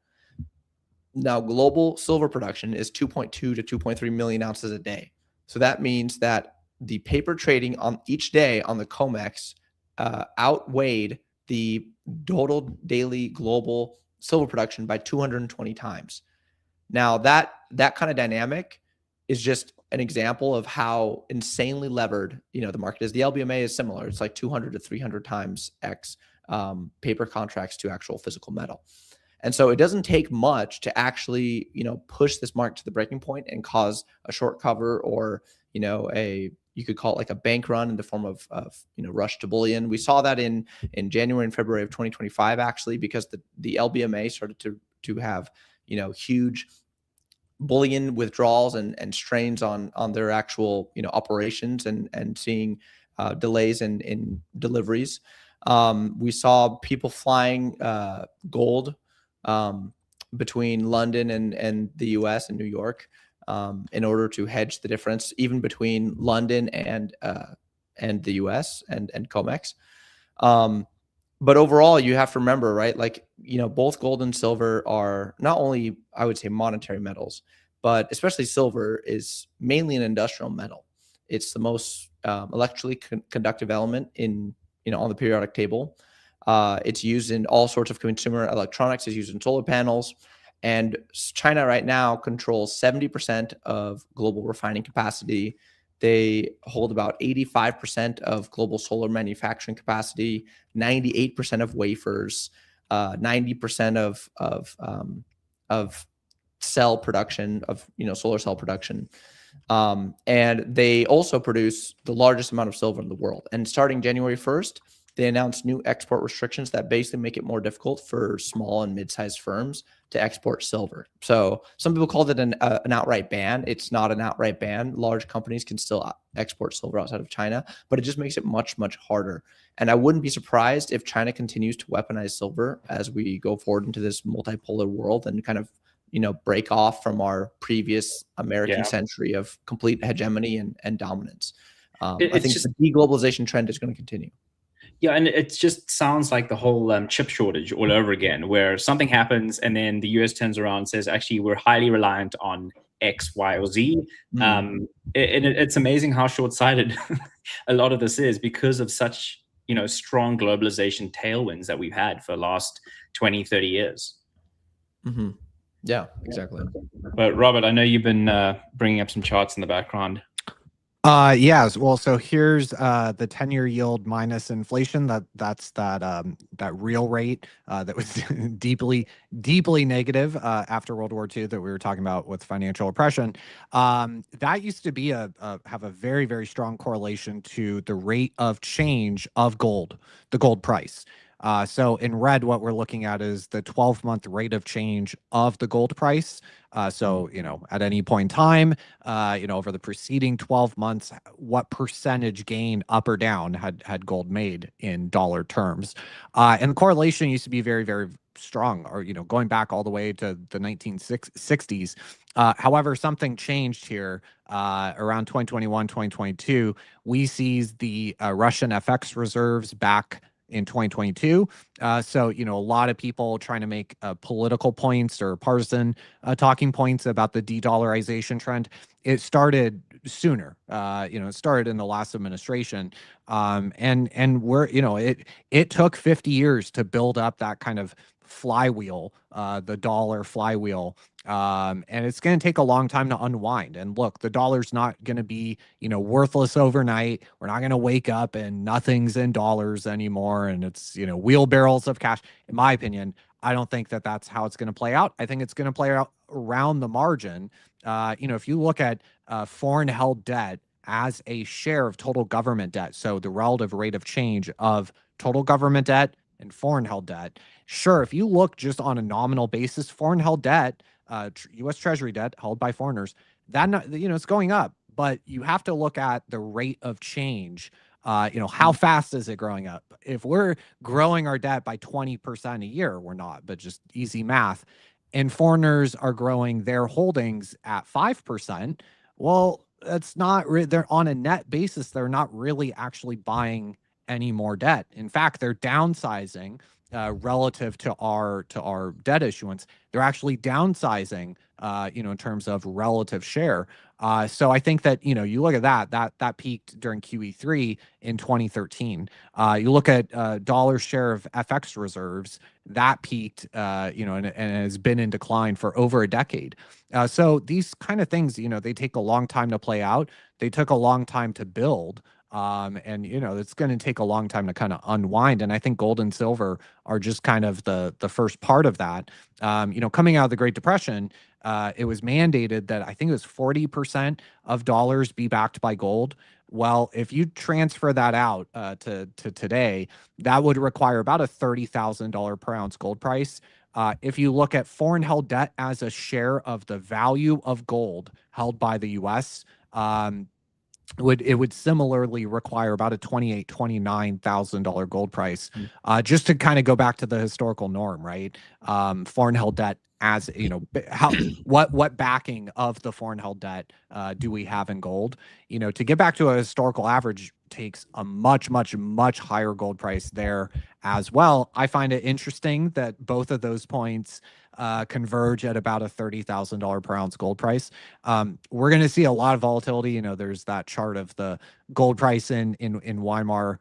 [SPEAKER 3] Now, global silver production is 2.2 to 2.3 million ounces a day. So that means that the paper trading on each day on the COMEX outweighed the total daily global silver production by 220 times. Now, that kind of dynamic is just an example of how insanely levered, the market is. The LBMA is similar. It's like 200 to 300 times X paper contracts to actual physical metal. And so it doesn't take much to actually, push this market to the breaking point and cause a short cover or, you could call it like a bank run in the form of rush to bullion. We saw that in January and February of 2025, actually, because the LBMA started to have, huge bullion withdrawals and strains on their actual operations and seeing delays in deliveries. We saw people flying gold between London and the US and New York in order to hedge the difference, even between London and the US and COMEX. But overall, you have to remember, right? Like, both gold and silver are not only, I would say, monetary metals, but especially silver is mainly an industrial metal. It's the most electrically conductive element on the periodic table. It's used in all sorts of consumer electronics. It's used in solar panels. And China right now controls 70% of global refining capacity. They hold about 85% of global solar manufacturing capacity, 98% of wafers, 90% of cell production, of solar cell production. And they also produce the largest amount of silver in the world. And starting January 1st, they announced new export restrictions that basically make it more difficult for small and mid-sized firms to export silver. So some people called it an outright ban. It's not an outright ban. Large companies can still export silver outside of China, but it just makes it much, much harder. And I wouldn't be surprised if China continues to weaponize silver as we go forward into this multipolar world and kind of break off from our previous American
[SPEAKER 1] Yeah.
[SPEAKER 3] century of complete hegemony and dominance. I
[SPEAKER 1] It's
[SPEAKER 3] think
[SPEAKER 1] just,
[SPEAKER 3] the deglobalization trend is going to continue.
[SPEAKER 1] yeah, and it just sounds like the whole chip shortage all over again, where something happens and then the US turns around and says, actually, we're highly reliant on X, Y, or Z. It's amazing how short-sighted a lot of this is because of such, strong globalization tailwinds that we've had for the last 20, 30 years.
[SPEAKER 3] Mm-hmm. Yeah, exactly.
[SPEAKER 1] But Robert, I know you've been bringing up some charts in the background.
[SPEAKER 2] Yes. Well, so here's the 10-year yield minus inflation. That's that real rate that was deeply negative after World War II that we were talking about with financial oppression. That used to be have a very, very strong correlation to the rate of change of gold, the gold price. So in red, what we're looking at is the 12-month rate of change of the gold price. So, at any point in time, over the preceding 12 months, what percentage gain up or down had gold made in dollar terms. And the correlation used to be very, very strong, or, going back all the way to the 1960s. However, something changed here around 2021, 2022. We seized the Russian FX reserves back in 2022. So, a lot of people trying to make political points or partisan talking points about the de-dollarization trend. It started sooner. It started in the last administration. And we're, it took 50 years to build up that kind of flywheel, the dollar flywheel. And it's going to take a long time to unwind. And look, the dollar's not going to be, worthless overnight. We're not going to wake up and nothing's in dollars anymore. And it's, wheelbarrows of cash. In my opinion, I don't think that that's how it's going to play out. I think it's going to play out around the margin. If you look at foreign held debt as a share of total government debt, so the relative rate of change of total government debt and foreign held debt, sure, if you look just on a nominal basis, foreign held debt, U.S. Treasury debt held by foreigners, that it's going up. But you have to look at the rate of change. How fast is it growing up? If we're growing our debt by 20% a year, we're not, but just easy math, and foreigners are growing their holdings at 5%, well, that's not they're on a net basis, they're not really actually buying any more debt. In fact, they're downsizing relative to our debt issuance. They're actually downsizing, in terms of relative share. So I think that, you look at that peaked during QE3 in 2013. You look at dollar share of FX reserves, that peaked, and has been in decline for over a decade. So these kind of things, they take a long time to play out. They took a long time to build. And it's going to take a long time to kind of unwind. And I think gold and silver are just kind of the first part of that. Coming out of the Great Depression, it was mandated that I think it was 40% of dollars be backed by gold. Well, if you transfer that out to today, that would require about a $30,000 per ounce gold price. If you look at foreign held debt as a share of the value of gold held by the U.S., it would similarly require about a $29,000 gold price, just to kind of go back to the historical norm, right? Foreign held debt, as what backing of the foreign held debt do we have in gold? To get back to a historical average takes a much, much, much higher gold price there as well. I find it interesting that both of those points converge at about a $30,000 per ounce gold price. We're going to see a lot of volatility. There's that chart of the gold price in Weimar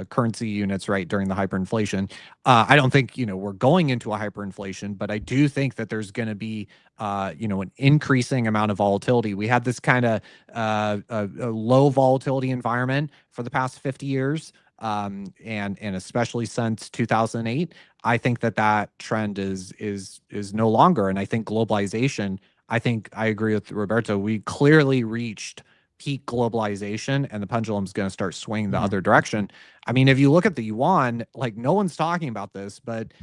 [SPEAKER 2] currency units, right, during the hyperinflation. I don't think, we're going into a hyperinflation, but I do think that there's going to be, an increasing amount of volatility. We had this kind of a low volatility environment for the past 50 years. And especially since 2008, I think that trend is no longer. And I think globalization, I think I agree with Roberto. We clearly reached peak globalization, and the pendulum is going to start swinging the other direction. I mean, if you look at the yuan, like, no one's talking about this, but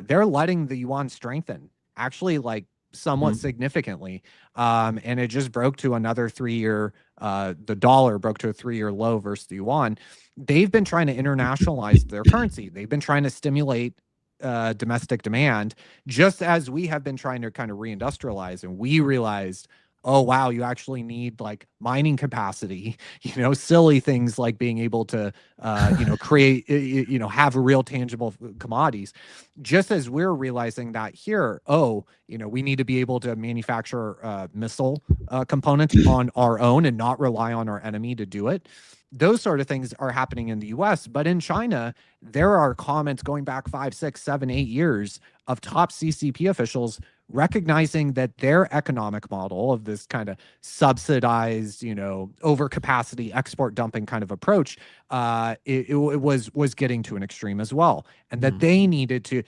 [SPEAKER 2] they're letting the yuan strengthen, actually, like, somewhat significantly. And it just broke to another 3-year, the dollar broke to a 3-year low versus the yuan. They've been trying to internationalize their currency. They've been trying to stimulate domestic demand, just as we have been trying to kind of reindustrialize, and we realized, oh wow, you actually need like mining capacity, silly things like being able to create, have real tangible commodities. Just as we're realizing that here, we need to be able to manufacture missile components on our own and not rely on our enemy to do it. Those sort of things are happening in the US, but in China, there are comments going back 5, 6, 7, 8 years of top CCP officials recognizing that their economic model of this kind of subsidized, overcapacity export dumping kind of approach, it was getting to an extreme as well, and that they needed to,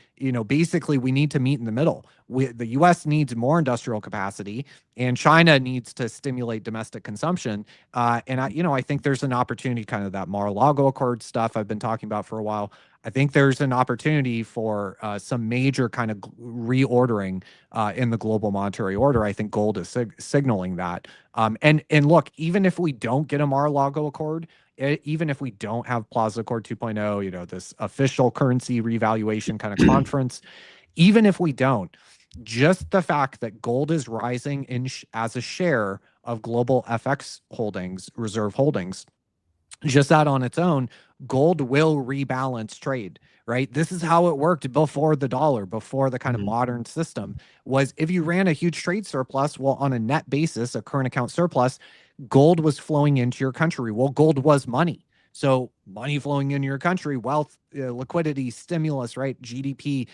[SPEAKER 2] basically we need to meet in the middle. The U.S. needs more industrial capacity, and China needs to stimulate domestic consumption. And I think there's an opportunity, kind of that Mar-a-Lago Accord stuff I've been talking about for a while. I think there's an opportunity for some major kind of reordering in the global monetary order. I think gold is signaling that. And look, even if we don't get a Mar-a-Lago Accord, even if we don't have Plaza Accord 2.0, this official currency revaluation kind of conference, even if we don't, just the fact that gold is rising as a share of global FX holdings, reserve holdings, just that on its own, gold will rebalance trade, right? This is how it worked before the dollar, before the kind of modern system, was if you ran a huge trade surplus, well, on a net basis, a current account surplus, gold was flowing into your country. Well, gold was money. So money flowing into your country, wealth, liquidity, stimulus, right? GDP,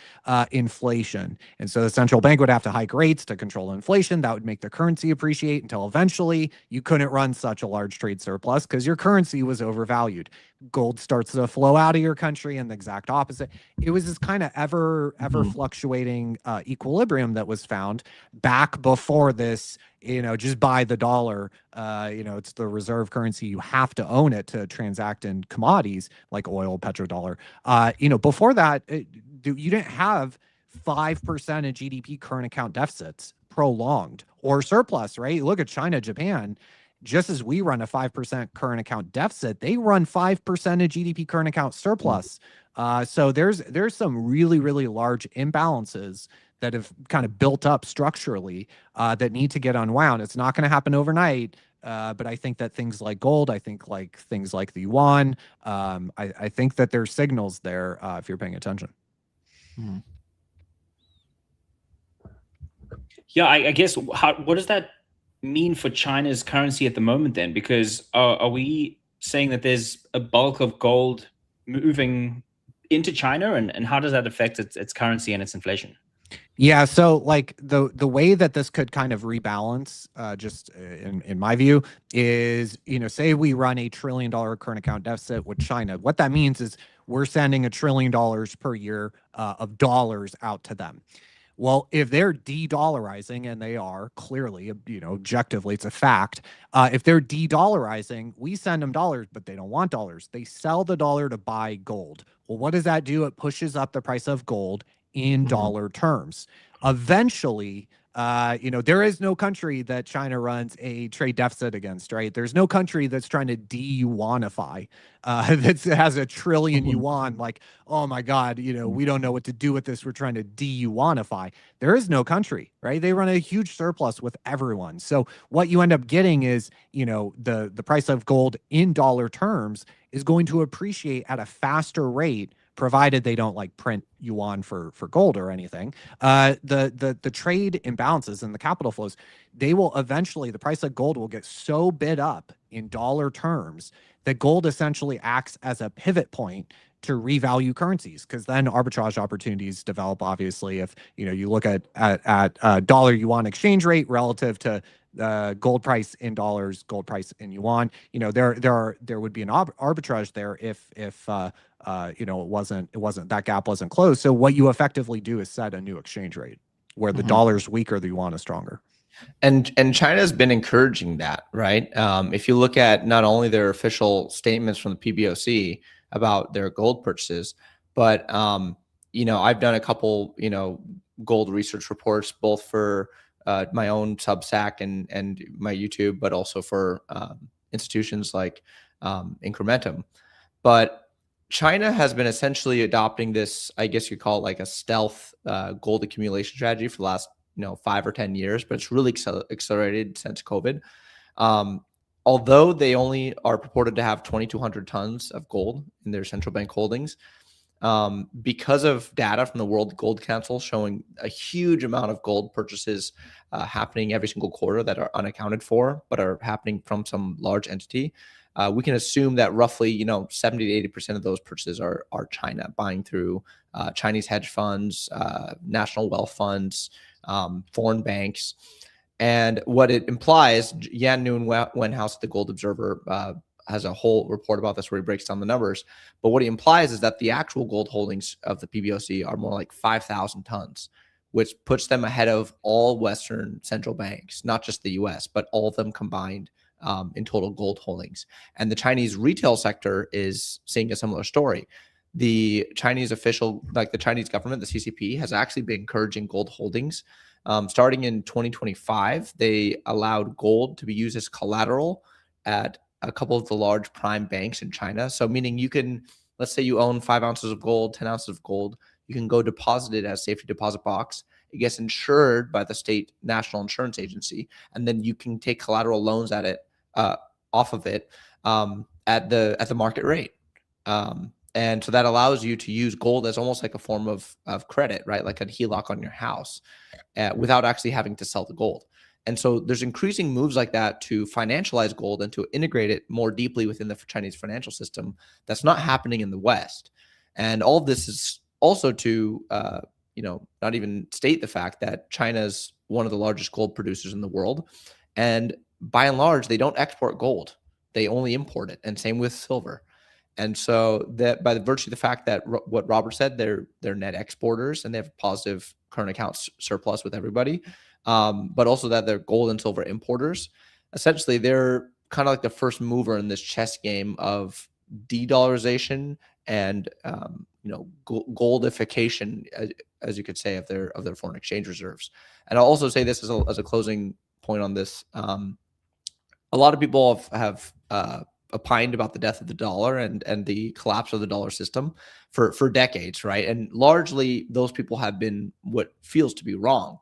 [SPEAKER 2] inflation. And so the central bank would have to hike rates to control inflation. That would make the currency appreciate until eventually you couldn't run such a large trade surplus because your currency was overvalued. Gold starts to flow out of your country, and the exact opposite. It was this kind of ever fluctuating equilibrium that was found back before this, just buy the dollar. It's the reserve currency. You have to own it to transact in commodities like oil, petrodollar. Before that, you didn't have 5% of GDP current account deficits prolonged or surplus, right? Look at China, Japan. Just as we run a 5% current account deficit, they run 5% of GDP current account surplus. So there's some really, really large imbalances that have kind of built up structurally that need to get unwound. It's not going to happen overnight. But I think that things like gold, I think like things like the yuan, I think that there's signals there if you're paying attention.
[SPEAKER 1] Yeah, I guess what does that mean for China's currency at the moment then? Because are we saying that there's a bulk of gold moving into China, and how does that affect its currency and its inflation?
[SPEAKER 2] Yeah, so like the way that this could kind of rebalance, just in my view, is, say we run $1 trillion current account deficit with China. What that means is we're sending $1 trillion per year of dollars out to them. Well, if they're de-dollarizing, and they are clearly, objectively, it's a fact. If they're de-dollarizing, we send them dollars, but they don't want dollars. They sell the dollar to buy gold. Well, what does that do? It pushes up the price of gold in dollar terms. Eventually, there is no country that China runs a trade deficit against, right? There's no country that's trying to de-yuanify, that has $1 trillion yuan, like, oh my God, we don't know what to do with this. We're trying to de-yuanify. There is no country, right? They run a huge surplus with everyone. So what you end up getting is, the price of gold in dollar terms is going to appreciate at a faster rate, provided they don't like print yuan for gold or anything. The trade imbalances and the capital flows, they will eventually, the price of gold will get so bid up in dollar terms that gold essentially acts as a pivot point to revalue currencies, because then arbitrage opportunities develop. Obviously, if you look at dollar yuan exchange rate relative to gold price in dollars, gold price in yuan, there would be an arbitrage there if it wasn't that gap wasn't closed. So what you effectively do is set a new exchange rate where the dollar's weaker, the yuan is stronger.
[SPEAKER 3] And China's been encouraging that, right? If you look at not only their official statements from the PBOC about their gold purchases, but I've done a couple gold research reports, both for my own Substack and my YouTube, but also for institutions like Incrementum. But China has been essentially adopting this, I guess you call it like a stealth gold accumulation strategy for the last 5 or 10 years, but it's really accelerated since COVID. Um, Although they only are purported to have 2,200 tons of gold in their central bank holdings, because of data from the World Gold Council showing a huge amount of gold purchases happening every single quarter that are unaccounted for, but are happening from some large entity, we can assume that roughly 70 to 80% of those purchases are China buying through Chinese hedge funds, national wealth funds, foreign banks. And what it implies, Yan Noon Wenhouse at the Gold Observer has a whole report about this where he breaks down the numbers. But what he implies is that the actual gold holdings of the PBOC are more like 5,000 tons, which puts them ahead of all Western central banks, not just the US, but all of them combined in total gold holdings. And the Chinese retail sector is seeing a similar story. The Chinese official, like the Chinese government, the CCP, has actually been encouraging gold holdings. Starting in 2025, they allowed gold to be used as collateral at a couple of the large prime banks in China. So meaning you can, let's say you own 5 ounces of gold, 10 ounces of gold, you can go deposit it as safety deposit box. It gets insured by the state national insurance agency, and then you can take collateral loans at it off of it at the market rate. And so that allows you to use gold as almost like a form of credit, right? Like a HELOC on your house without actually having to sell the gold. And so there's increasing moves like that to financialize gold and to integrate it more deeply within the Chinese financial system. That's not happening in the West. And all of this is also to, not even state the fact that China's one of the largest gold producers in the world. And by and large, they don't export gold. They only import it. And same with silver. And so that by the virtue of the fact that what Robert said, they're net exporters and they have a positive current account surplus with everybody, but also that they're gold and silver importers. Essentially, they're kind of like the first mover in this chess game of de-dollarization and goldification, as you could say, of their foreign exchange reserves. And I'll also say this as a closing point on this. A lot of people have opined about the death of the dollar and the collapse of the dollar system for decades, right? And largely those people have been what feels to be wrong.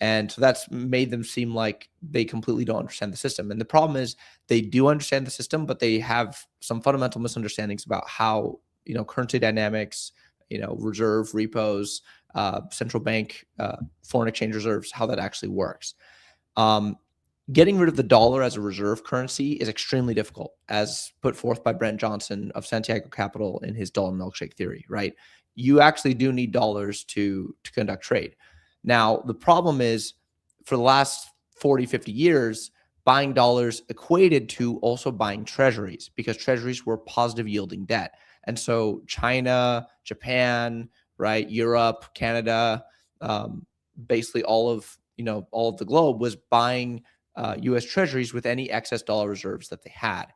[SPEAKER 3] And so that's made them seem like they completely don't understand the system. And the problem is they do understand the system, but they have some fundamental misunderstandings about how, currency dynamics, reserve repos, central bank, foreign exchange reserves, how that actually works. Getting rid of the dollar as a reserve currency is extremely difficult, as put forth by Brent Johnson of Santiago Capital in his dollar milkshake theory, right? You actually do need dollars to conduct trade. Now, the problem is for the last 40, 50 years, buying dollars equated to also buying treasuries because treasuries were positive yielding debt. And so China, Japan, right, Europe, Canada, basically all of the globe was buying U.S. treasuries with any excess dollar reserves that they had.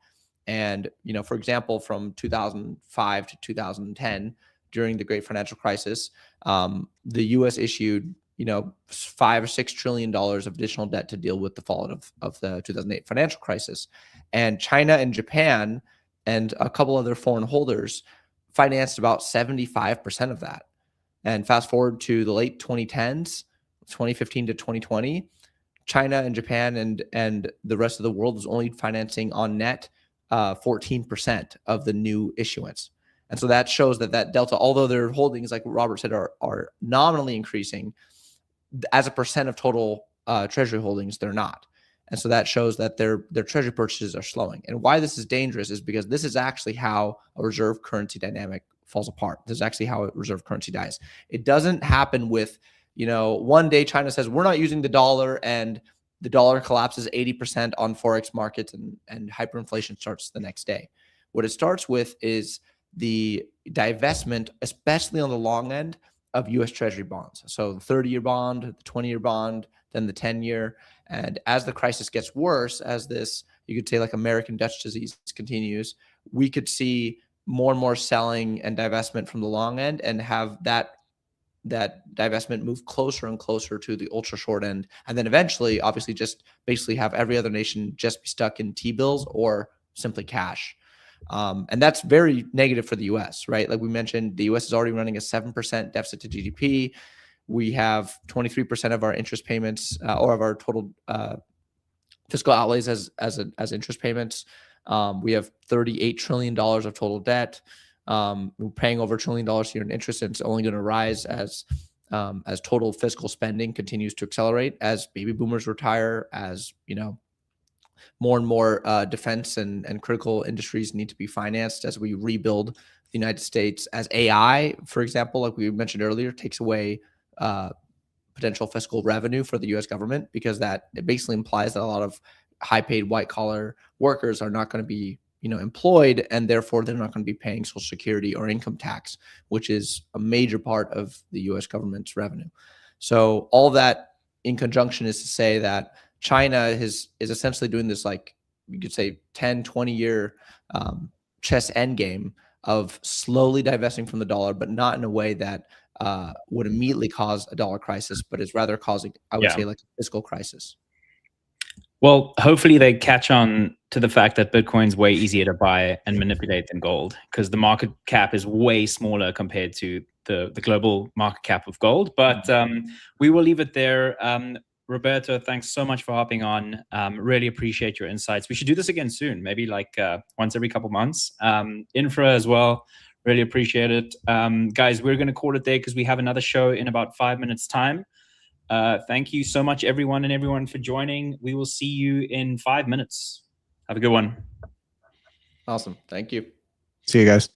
[SPEAKER 3] And, for example, from 2005 to 2010, during the great financial crisis, the U.S. issued, $5 or $6 trillion of additional debt to deal with the fallout of the 2008 financial crisis. And China and Japan and a couple other foreign holders financed about 75% of that. And fast forward to the late 2010s, 2015 to 2020, China and Japan and the rest of the world was only financing on net 14% of the new issuance. And so that shows that delta, although their holdings, like Robert said, are nominally increasing, as a percent of total treasury holdings, they're not. And so that shows that their treasury purchases are slowing. And why this is dangerous is because this is actually how a reserve currency dynamic falls apart. This is actually how a reserve currency dies. It doesn't happen with one day China says, we're not using the dollar, and the dollar collapses 80% on Forex markets and hyperinflation starts the next day. What it starts with is the divestment, especially on the long end, of U.S. Treasury bonds. So the 30-year bond, the 20-year bond, then the 10-year. And as the crisis gets worse, as this, you could say like American Dutch disease continues, we could see more and more selling and divestment from the long end and have that divestment move closer and closer to the ultra short end. And then eventually, obviously, just basically have every other nation just be stuck in T-bills or simply cash. And that's very negative for the US, right? Like we mentioned, the US is already running a 7% deficit to GDP. We have 23% of our interest payments or of our total fiscal outlays as interest payments. We have $38 trillion of total debt. We're paying over $1 trillion here in interest, and it's only going to rise as total fiscal spending continues to accelerate, as baby boomers retire, as more and more defense and critical industries need to be financed as we rebuild the United States, as AI, for example, like we mentioned earlier, takes away potential fiscal revenue for the U.S. government, because it basically implies that a lot of high-paid white-collar workers are not going to be employed, and therefore they're not going to be paying Social Security or income tax, which is a major part of the U.S. government's revenue. So all that in conjunction is to say that China is essentially doing this, like you could say 10, 20-year chess endgame of slowly divesting from the dollar, but not in a way that would immediately cause a dollar crisis, but is rather causing, I would say, like a fiscal crisis.
[SPEAKER 1] Well, hopefully they catch on to the fact that Bitcoin's way easier to buy and manipulate than gold, because the market cap is way smaller compared to the global market cap of gold. But we will leave it there. Roberto, thanks so much for hopping on. Really appreciate your insights. We should do this again soon, maybe like once every couple months. Infra as well. Really appreciate it. Guys, we're going to call it there because we have another show in about 5 minutes time. Thank you so much, everyone for joining. We will see you in 5 minutes. Have a good one.
[SPEAKER 3] Awesome. Thank you.
[SPEAKER 2] See you guys.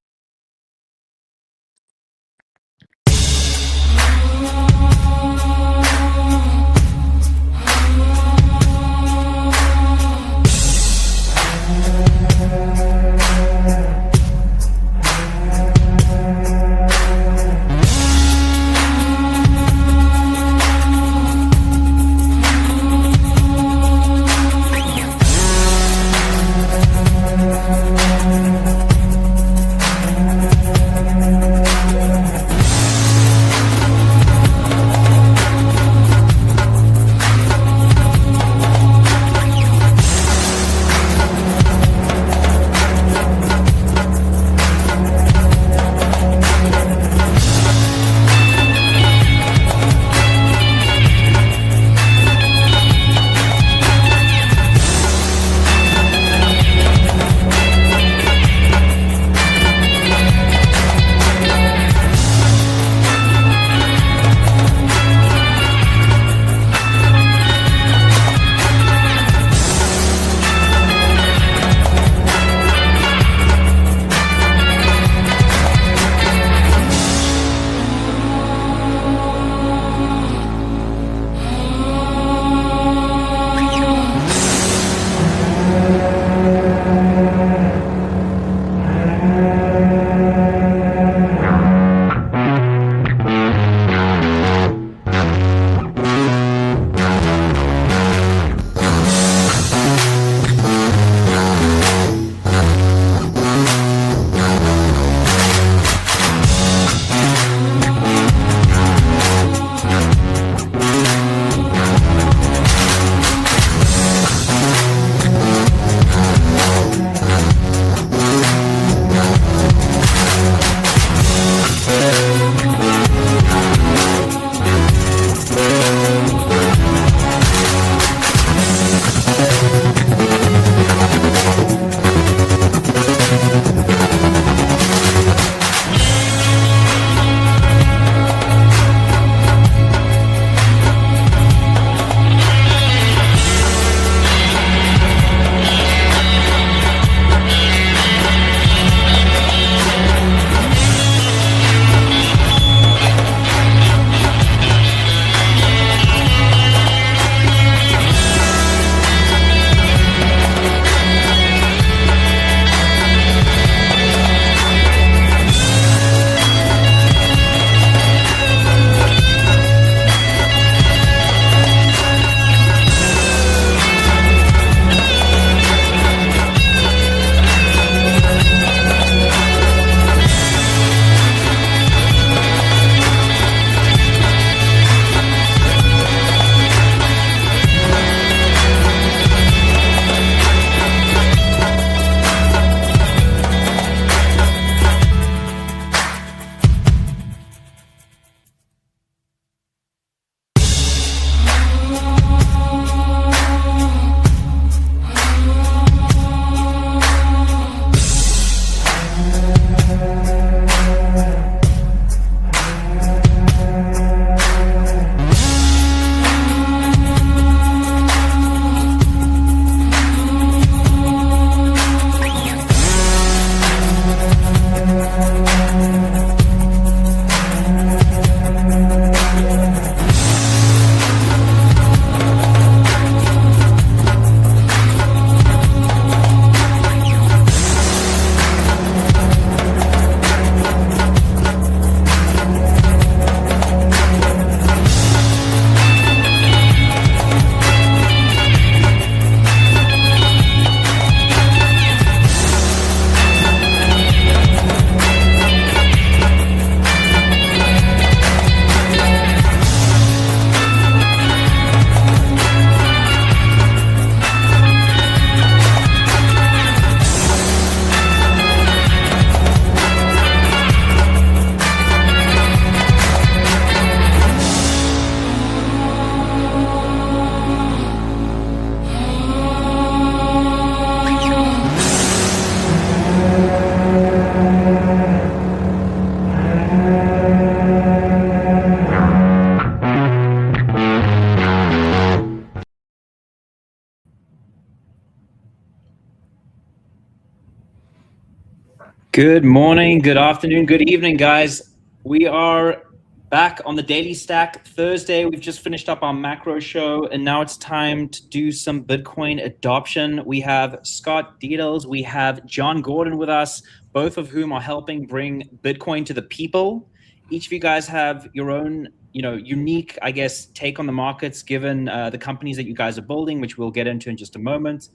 [SPEAKER 1] Good morning, good afternoon, good evening, guys. We are back on the Daily Stack Thursday. We've just finished up our macro show, and now it's time to do some Bitcoin adoption. We have Scott Deedles, we have John Gordon with us, both of whom are helping bring Bitcoin to the people. Each of you guys have your own, unique, I guess, take on the markets, given the companies that you guys are building, which we'll get into in just a moment.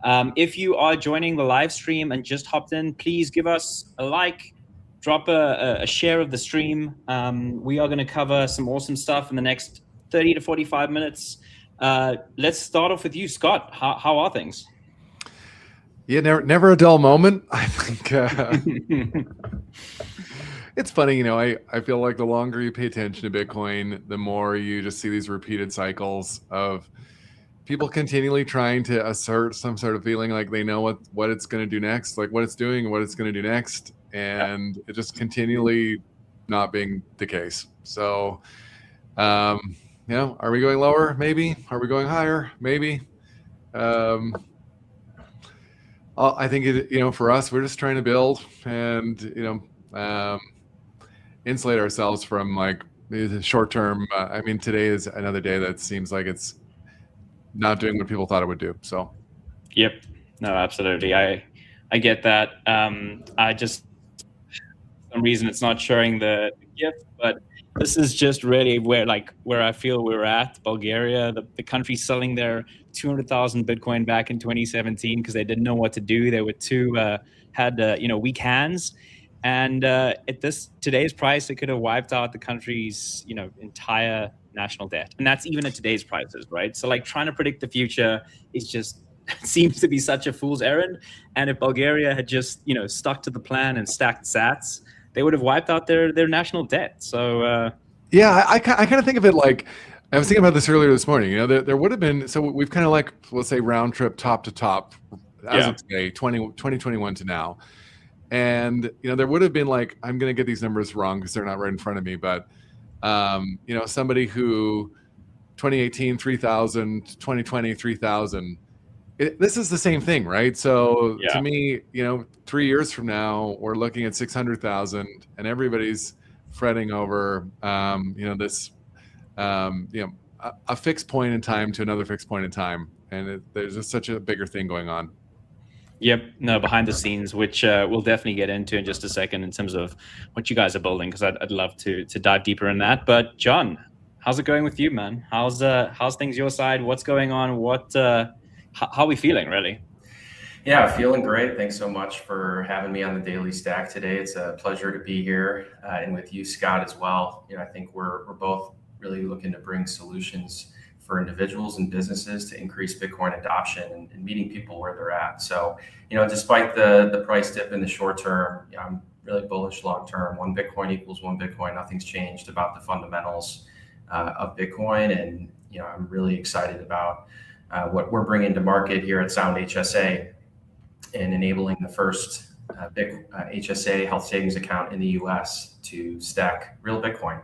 [SPEAKER 1] If you are joining the live stream and just hopped in, please give us a like, drop a share of the stream. We are going to cover some awesome stuff in the next 30 to 45 minutes. Let's start off with you, Scott. How are things?
[SPEAKER 4] Yeah, never a dull moment. I think it's funny, I feel like the longer you pay attention to Bitcoin, the more you just see these repeated cycles of people continually trying to assert some sort of feeling like they know what it's going to do next, like what it's doing and what it's going to do next. And it just continually not being the case. So, are we going lower? Maybe. Are we going higher? Maybe. I think for us, we're just trying to build and, insulate ourselves from like the short term. Today is another day that seems like it's not doing what people thought it would do. So,
[SPEAKER 1] yep, no, absolutely. I get that. I just, for some reason, it's not showing the GIF, but this is just really where I feel we're at. Bulgaria, the country selling their 200,000 Bitcoin back in 2017 because they didn't know what to do. They were had weak hands. And at today's price, it could have wiped out the country's entire national debt, and that's even at today's prices, right? So like trying to predict the future is just seems to be such a fool's errand. And if Bulgaria had just stuck to the plan and stacked sats, they would have wiped out their national debt. So
[SPEAKER 4] I kind of think of it like I was thinking about this earlier this morning. There would have been, so we've kind of like, let's say round trip top to top as of today, 2021 to now. And, there would have been like, I'm going to get these numbers wrong because they're not right in front of me, but, somebody who 2018, 3,000, 2020, 3,000, this is the same thing, right? So to me, 3 years from now, we're looking at 600,000 and everybody's fretting over, this, a fixed point in time to another fixed point in time. And there's just such a bigger thing going on.
[SPEAKER 1] Yep. No, behind the scenes, which we'll definitely get into in just a second in terms of what you guys are building, because I'd love to dive deeper in that. But John, how's it going with you, man? How's things your side? What's going on? How are we feeling, really?
[SPEAKER 5] Yeah, feeling great. Thanks so much for having me on the Daily Stack today. It's a pleasure to be here and with you, Scott, as well. I think we're both really looking to bring solutions for individuals and businesses to increase Bitcoin adoption and meeting people where they're at. So, despite the price dip in the short term, I'm really bullish long term. One Bitcoin equals one Bitcoin. Nothing's changed about the fundamentals of Bitcoin. And, I'm really excited about what we're bringing to market here at Sound HSA and enabling the first HSA health savings account in the US to stack real Bitcoin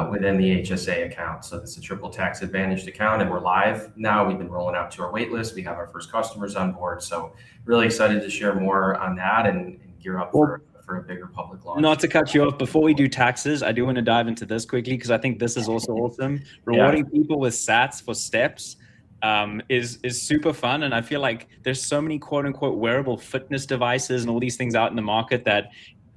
[SPEAKER 5] within the HSA account. So it's a triple tax advantaged account, and we're live now. We've been rolling out to our wait list. We have our first customers on board. So really excited to share more on that and gear up for a bigger public launch.
[SPEAKER 1] Not to cut you off, before we do taxes, I do want to dive into this quickly because I think this is also awesome. Rewarding people with sats for steps is super fun. And I feel like there's so many quote unquote wearable fitness devices and all these things out in the market that,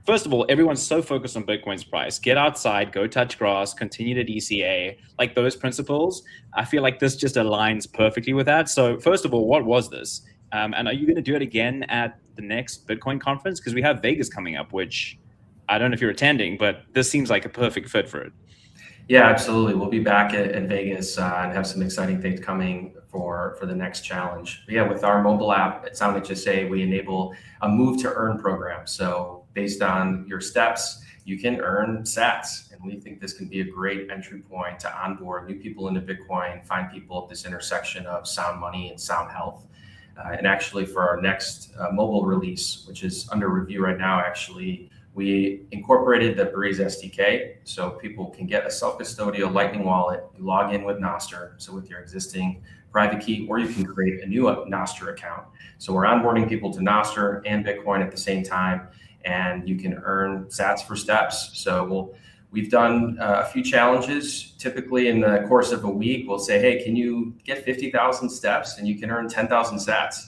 [SPEAKER 1] first of all, everyone's so focused on Bitcoin's price. Get outside, go touch grass, continue to DCA, like those principles. I feel like this just aligns perfectly with that. So first of all, what was this? And are you going to do it again at the next Bitcoin conference? Because we have Vegas coming up, which I don't know if you're attending, but this seems like a perfect fit for it.
[SPEAKER 5] Yeah, absolutely. We'll be back at Vegas and have some exciting things coming for the next challenge. But yeah, with our mobile app at Sound HSA, we enable a move to earn program. So based on your steps, you can earn sats. And we think this can be a great entry point to onboard new people into Bitcoin, find people at this intersection of sound money and sound health. And actually for our next mobile release, which is under review right now, actually, we incorporated the Breeze SDK so people can get a self-custodial Lightning wallet, you log in with Nostr, so with your existing private key, or you can create a new Nostr account. So we're onboarding people to Nostr and Bitcoin at the same time. and you can earn sats for steps. So we've done a few challenges. Typically in the course of a week, we'll say, hey, can you get 50,000 steps and you can earn 10,000 sats?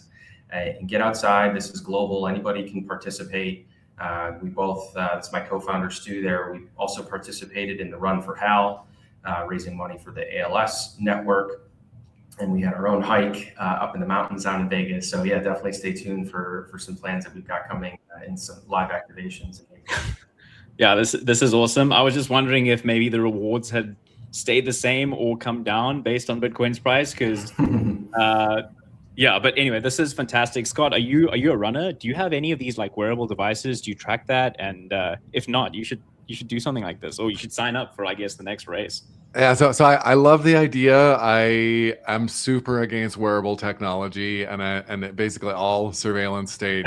[SPEAKER 5] And get outside. This is global. Anybody can participate. We both, that's my co-founder Stu there. We also participated in the Run for Hal, raising money for the ALS network. And we had our own hike up in the mountains down in Vegas. So yeah, definitely stay tuned for some plans that we've got coming and some live activations.
[SPEAKER 1] Yeah, this is awesome. I was just wondering if maybe the rewards had stayed the same or come down based on Bitcoin's price, because yeah, but anyway, this is fantastic. Scott, are you a runner? Do you have any of these like wearable devices? Do you track that? And if not, you should do something like this, or you should sign up for, I guess, the next race.
[SPEAKER 4] Yeah, so I love the idea. I am super against wearable technology and basically all surveillance state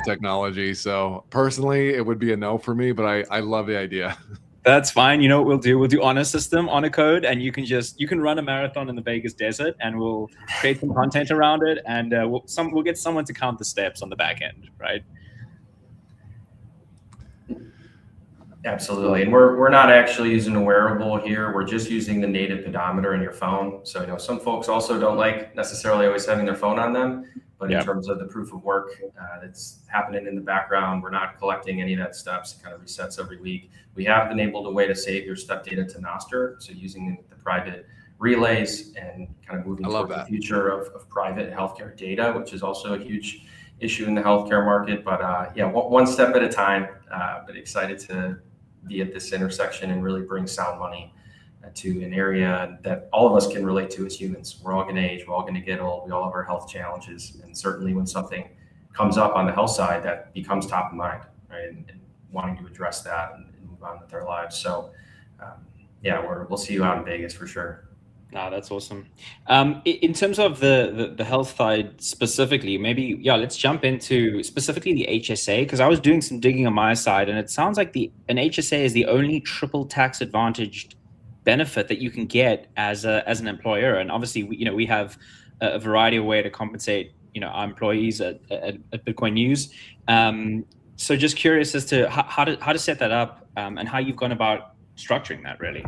[SPEAKER 4] technology. So personally, it would be a no for me, but I love the idea.
[SPEAKER 1] That's fine. You know what we'll do? We'll do honor system, honor code, and you can run a marathon in the Vegas desert, and we'll create some content around it, and we'll get someone to count the steps on the back end, right?
[SPEAKER 5] Absolutely, and we're not actually using a wearable here. We're just using the native pedometer in your phone. So some folks also don't like necessarily always having their phone on them. But in terms of the proof of work that's happening in the background, we're not collecting any of that steps. It kind of resets every week. We have enabled a way to save your step data to Nostr, so using the private relays and kind of moving towards the future of private healthcare data, which is also a huge issue in the healthcare market. But yeah, one step at a time. But excited to be at this intersection and really bring sound money to an area that all of us can relate to as humans. We're all going to age, we're all going to get old, we all have our health challenges, and certainly when something comes up on the health side, that becomes top of mind, right? And wanting to address that and move on with their lives. So yeah, we'll see you out in Vegas for sure.
[SPEAKER 1] Ah, that's awesome. In terms of the health side specifically, maybe, let's jump into specifically the HSA, because I was doing some digging on my side, and it sounds like an HSA is the only triple tax advantaged benefit that you can get as an employer. And obviously, we have a variety of ways to compensate, our employees at Bitcoin News. So just curious as to how to set that up and how you've gone about structuring that, really.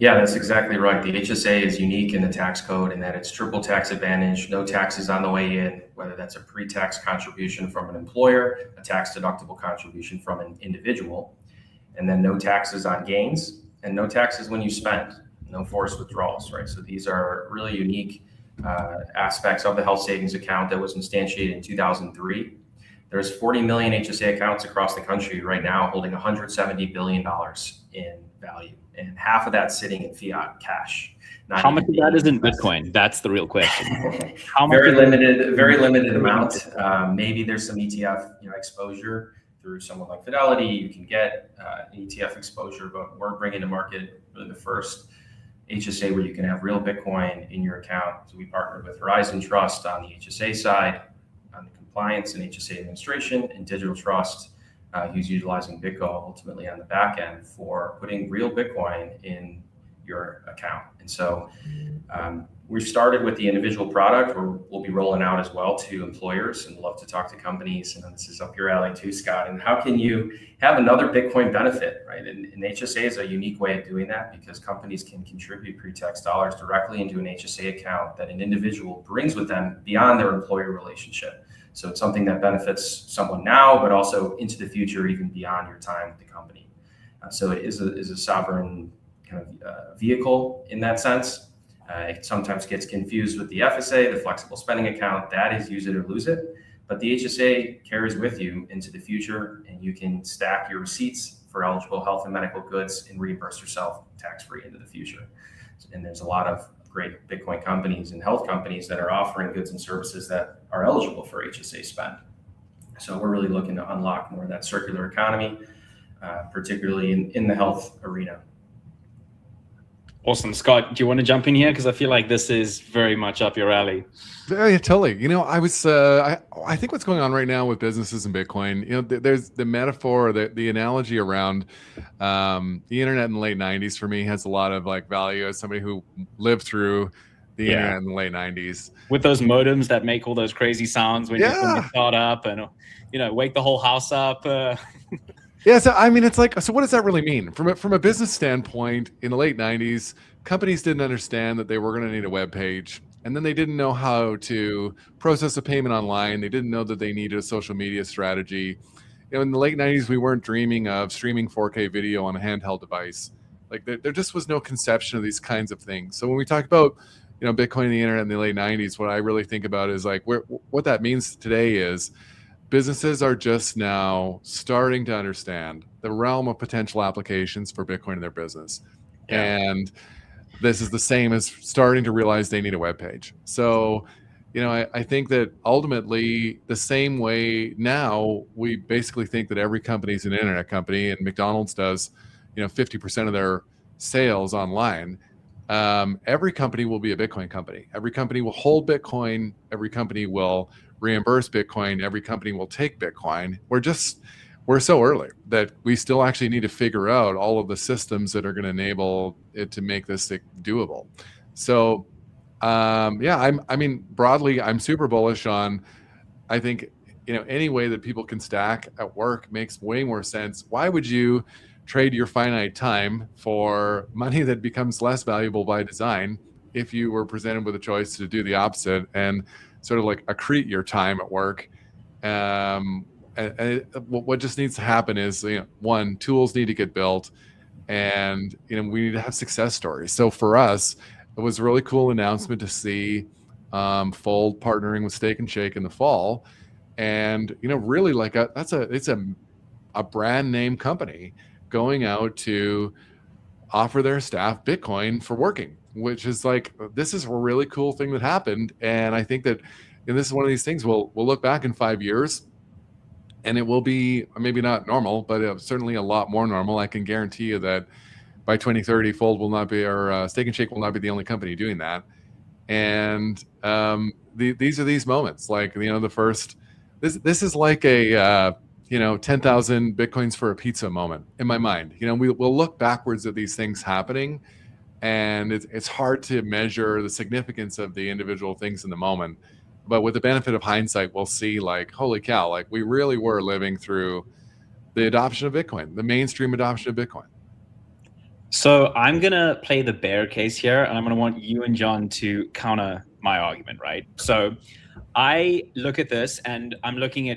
[SPEAKER 5] Yeah, that's exactly right. The HSA is unique in the tax code in that it's triple tax advantage, no taxes on the way in, whether that's a pre-tax contribution from an employer, a tax deductible contribution from an individual, and then no taxes on gains and no taxes when you spend, no forced withdrawals, right? So these are really unique aspects of the health savings account that was instantiated in 2003. There's 40 million HSA accounts across the country right now holding $170 billion in value, and half of that sitting in fiat cash.
[SPEAKER 1] How much of that is in Bitcoin? That's the real question.
[SPEAKER 5] Very limited amount. Maybe there's some ETF exposure through someone like Fidelity. You can get an ETF exposure, but we're bringing to market really the first HSA where you can have real Bitcoin in your account. So we partnered with Horizon Trust on the HSA side, on the compliance and HSA administration, and Digital Trust, who's utilizing Bitcoin ultimately on the back end for putting real Bitcoin in your account. And so we've started with the individual product, where we'll be rolling out as well to employers, and love to talk to companies. And this is up your alley too, Scott. And how can you have another Bitcoin benefit, right? And HSA is a unique way of doing that, because companies can contribute pre-tax dollars directly into an HSA account that an individual brings with them beyond their employer relationship. So it's something that benefits someone now, but also into the future, even beyond your time with the company. So it is a sovereign kind of vehicle in that sense. It sometimes gets confused with the FSA, the flexible spending account. That is use it or lose it. But the HSA carries with you into the future, and you can stack your receipts for eligible health and medical goods and reimburse yourself tax-free into the future. And there's a lot of great Bitcoin companies and health companies that are offering goods and services that are eligible for HSA spend. So we're really looking to unlock more of that circular economy, particularly in the health arena.
[SPEAKER 1] Awesome. Scott, do you want to jump in here? Because I feel like this is very much up your alley.
[SPEAKER 4] Yeah, totally. I was, I think what's going on right now with businesses and Bitcoin, there's the metaphor, the analogy around the internet in the late 90s for me has a lot of like value as somebody who lived through the internet in the late 90s.
[SPEAKER 1] With those modems that make all those crazy sounds when you start up and, wake the whole house up.
[SPEAKER 4] Yeah, so I mean, it's like, so what does that really mean? From a business standpoint, in the late 90s, companies didn't understand that they were going to need a web page. And then they didn't know how to process a payment online. They didn't know that they needed a social media strategy. In the late 90s, we weren't dreaming of streaming 4K video on a handheld device. Like there just was no conception of these kinds of things. So when we talk about, Bitcoin and the internet in the late 90s, what I really think about is like what that means today is businesses are just now starting to understand the realm of potential applications for Bitcoin in their business. Yeah. And this is the same as starting to realize they need a web page. So, I think that ultimately the same way now we basically think that every company is an internet company, and McDonald's does, 50% of their sales online. Every company will be a Bitcoin company. Every company will hold Bitcoin. Every company will reimburse Bitcoin. Every company will take Bitcoin. We're so early that we still actually need to figure out all of the systems that are going to enable it to make this doable. So, broadly, I'm super bullish on, I think, any way that people can stack at work makes way more sense. Why would you trade your finite time for money that becomes less valuable by design if you were presented with a choice to do the opposite and sort of like accrete your time at work? And what just needs to happen is, one, tools need to get built, and we need to have success stories. So for us, it was a really cool announcement to see Fold partnering with Steak and Shake in the fall, and really like it's a brand name company going out to offer their staff Bitcoin for working, which is like, this is a really cool thing that happened. And I think that this is one of these things we'll look back in 5 years, and it will be maybe not normal, but certainly a lot more normal. I can guarantee you that by 2030, Fold will not be, or Steak and Shake will not be the only company doing that. And these are these moments, like the first. This is like a 10,000 Bitcoins for a pizza moment in my mind. We'll look backwards at these things happening, and it's hard to measure the significance of the individual things in the moment. But with the benefit of hindsight, we'll see like, holy cow, like we really were living through the adoption of Bitcoin, the mainstream adoption of Bitcoin.
[SPEAKER 1] So I'm going to play the bear case here, and I'm going to want you and John to counter my argument, right? So I look at this, and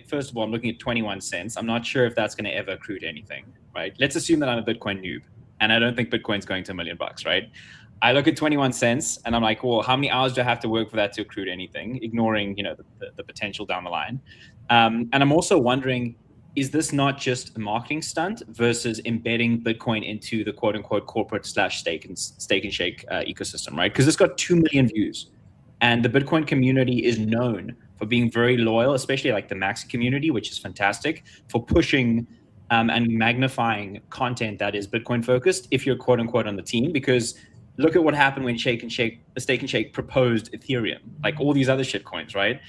[SPEAKER 1] first of all, I'm looking at 21 cents. I'm not sure if that's going to ever accrue to anything, right? Let's assume that I'm a Bitcoin noob, and I don't think Bitcoin's going to $1 million, right? I look at 21 cents, and I'm like, well, how many hours do I have to work for that to accrue to anything, ignoring, the potential down the line? And I'm also wondering, is this not just a marketing stunt versus embedding Bitcoin into the quote unquote corporate / Steak and Shake ecosystem, right? Because it's got 2 million views, and the Bitcoin community is known for being very loyal, especially like the Max community, which is fantastic for pushing and magnifying content that is Bitcoin focused if you're quote unquote on the team. Because look at what happened when Steak and Shake proposed Ethereum, like all these other shit coins, right?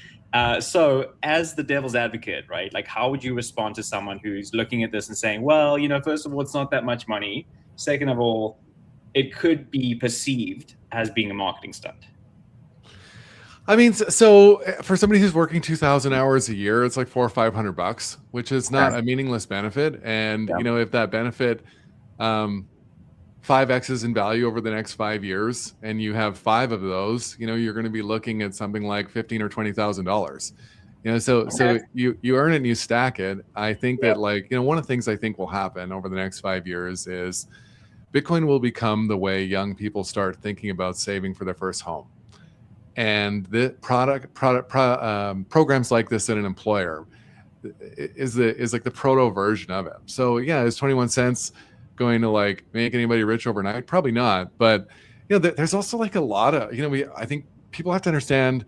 [SPEAKER 1] So as the devil's advocate, right, like how would you respond to someone who's looking at this and saying, well, first of all, it's not that much money. Second of all, it could be perceived as being a marketing stunt.
[SPEAKER 4] I mean, so for somebody who's working 2,000 hours a year, it's like $400 or $500, which is not a meaningless benefit. And, if that benefit 5x's in value over the next 5 years, and you have 5 of those, you're going to be looking at something like $15,000 or $20,000. So you earn it and you stack it. I think that one of the things I think will happen over the next 5 years is Bitcoin will become the way young people start thinking about saving for their first home. And the programs like this at an employer is like the proto version of it. So yeah, is 21 cents going to like make anybody rich overnight? Probably not. But there's also like a lot of I think people have to understand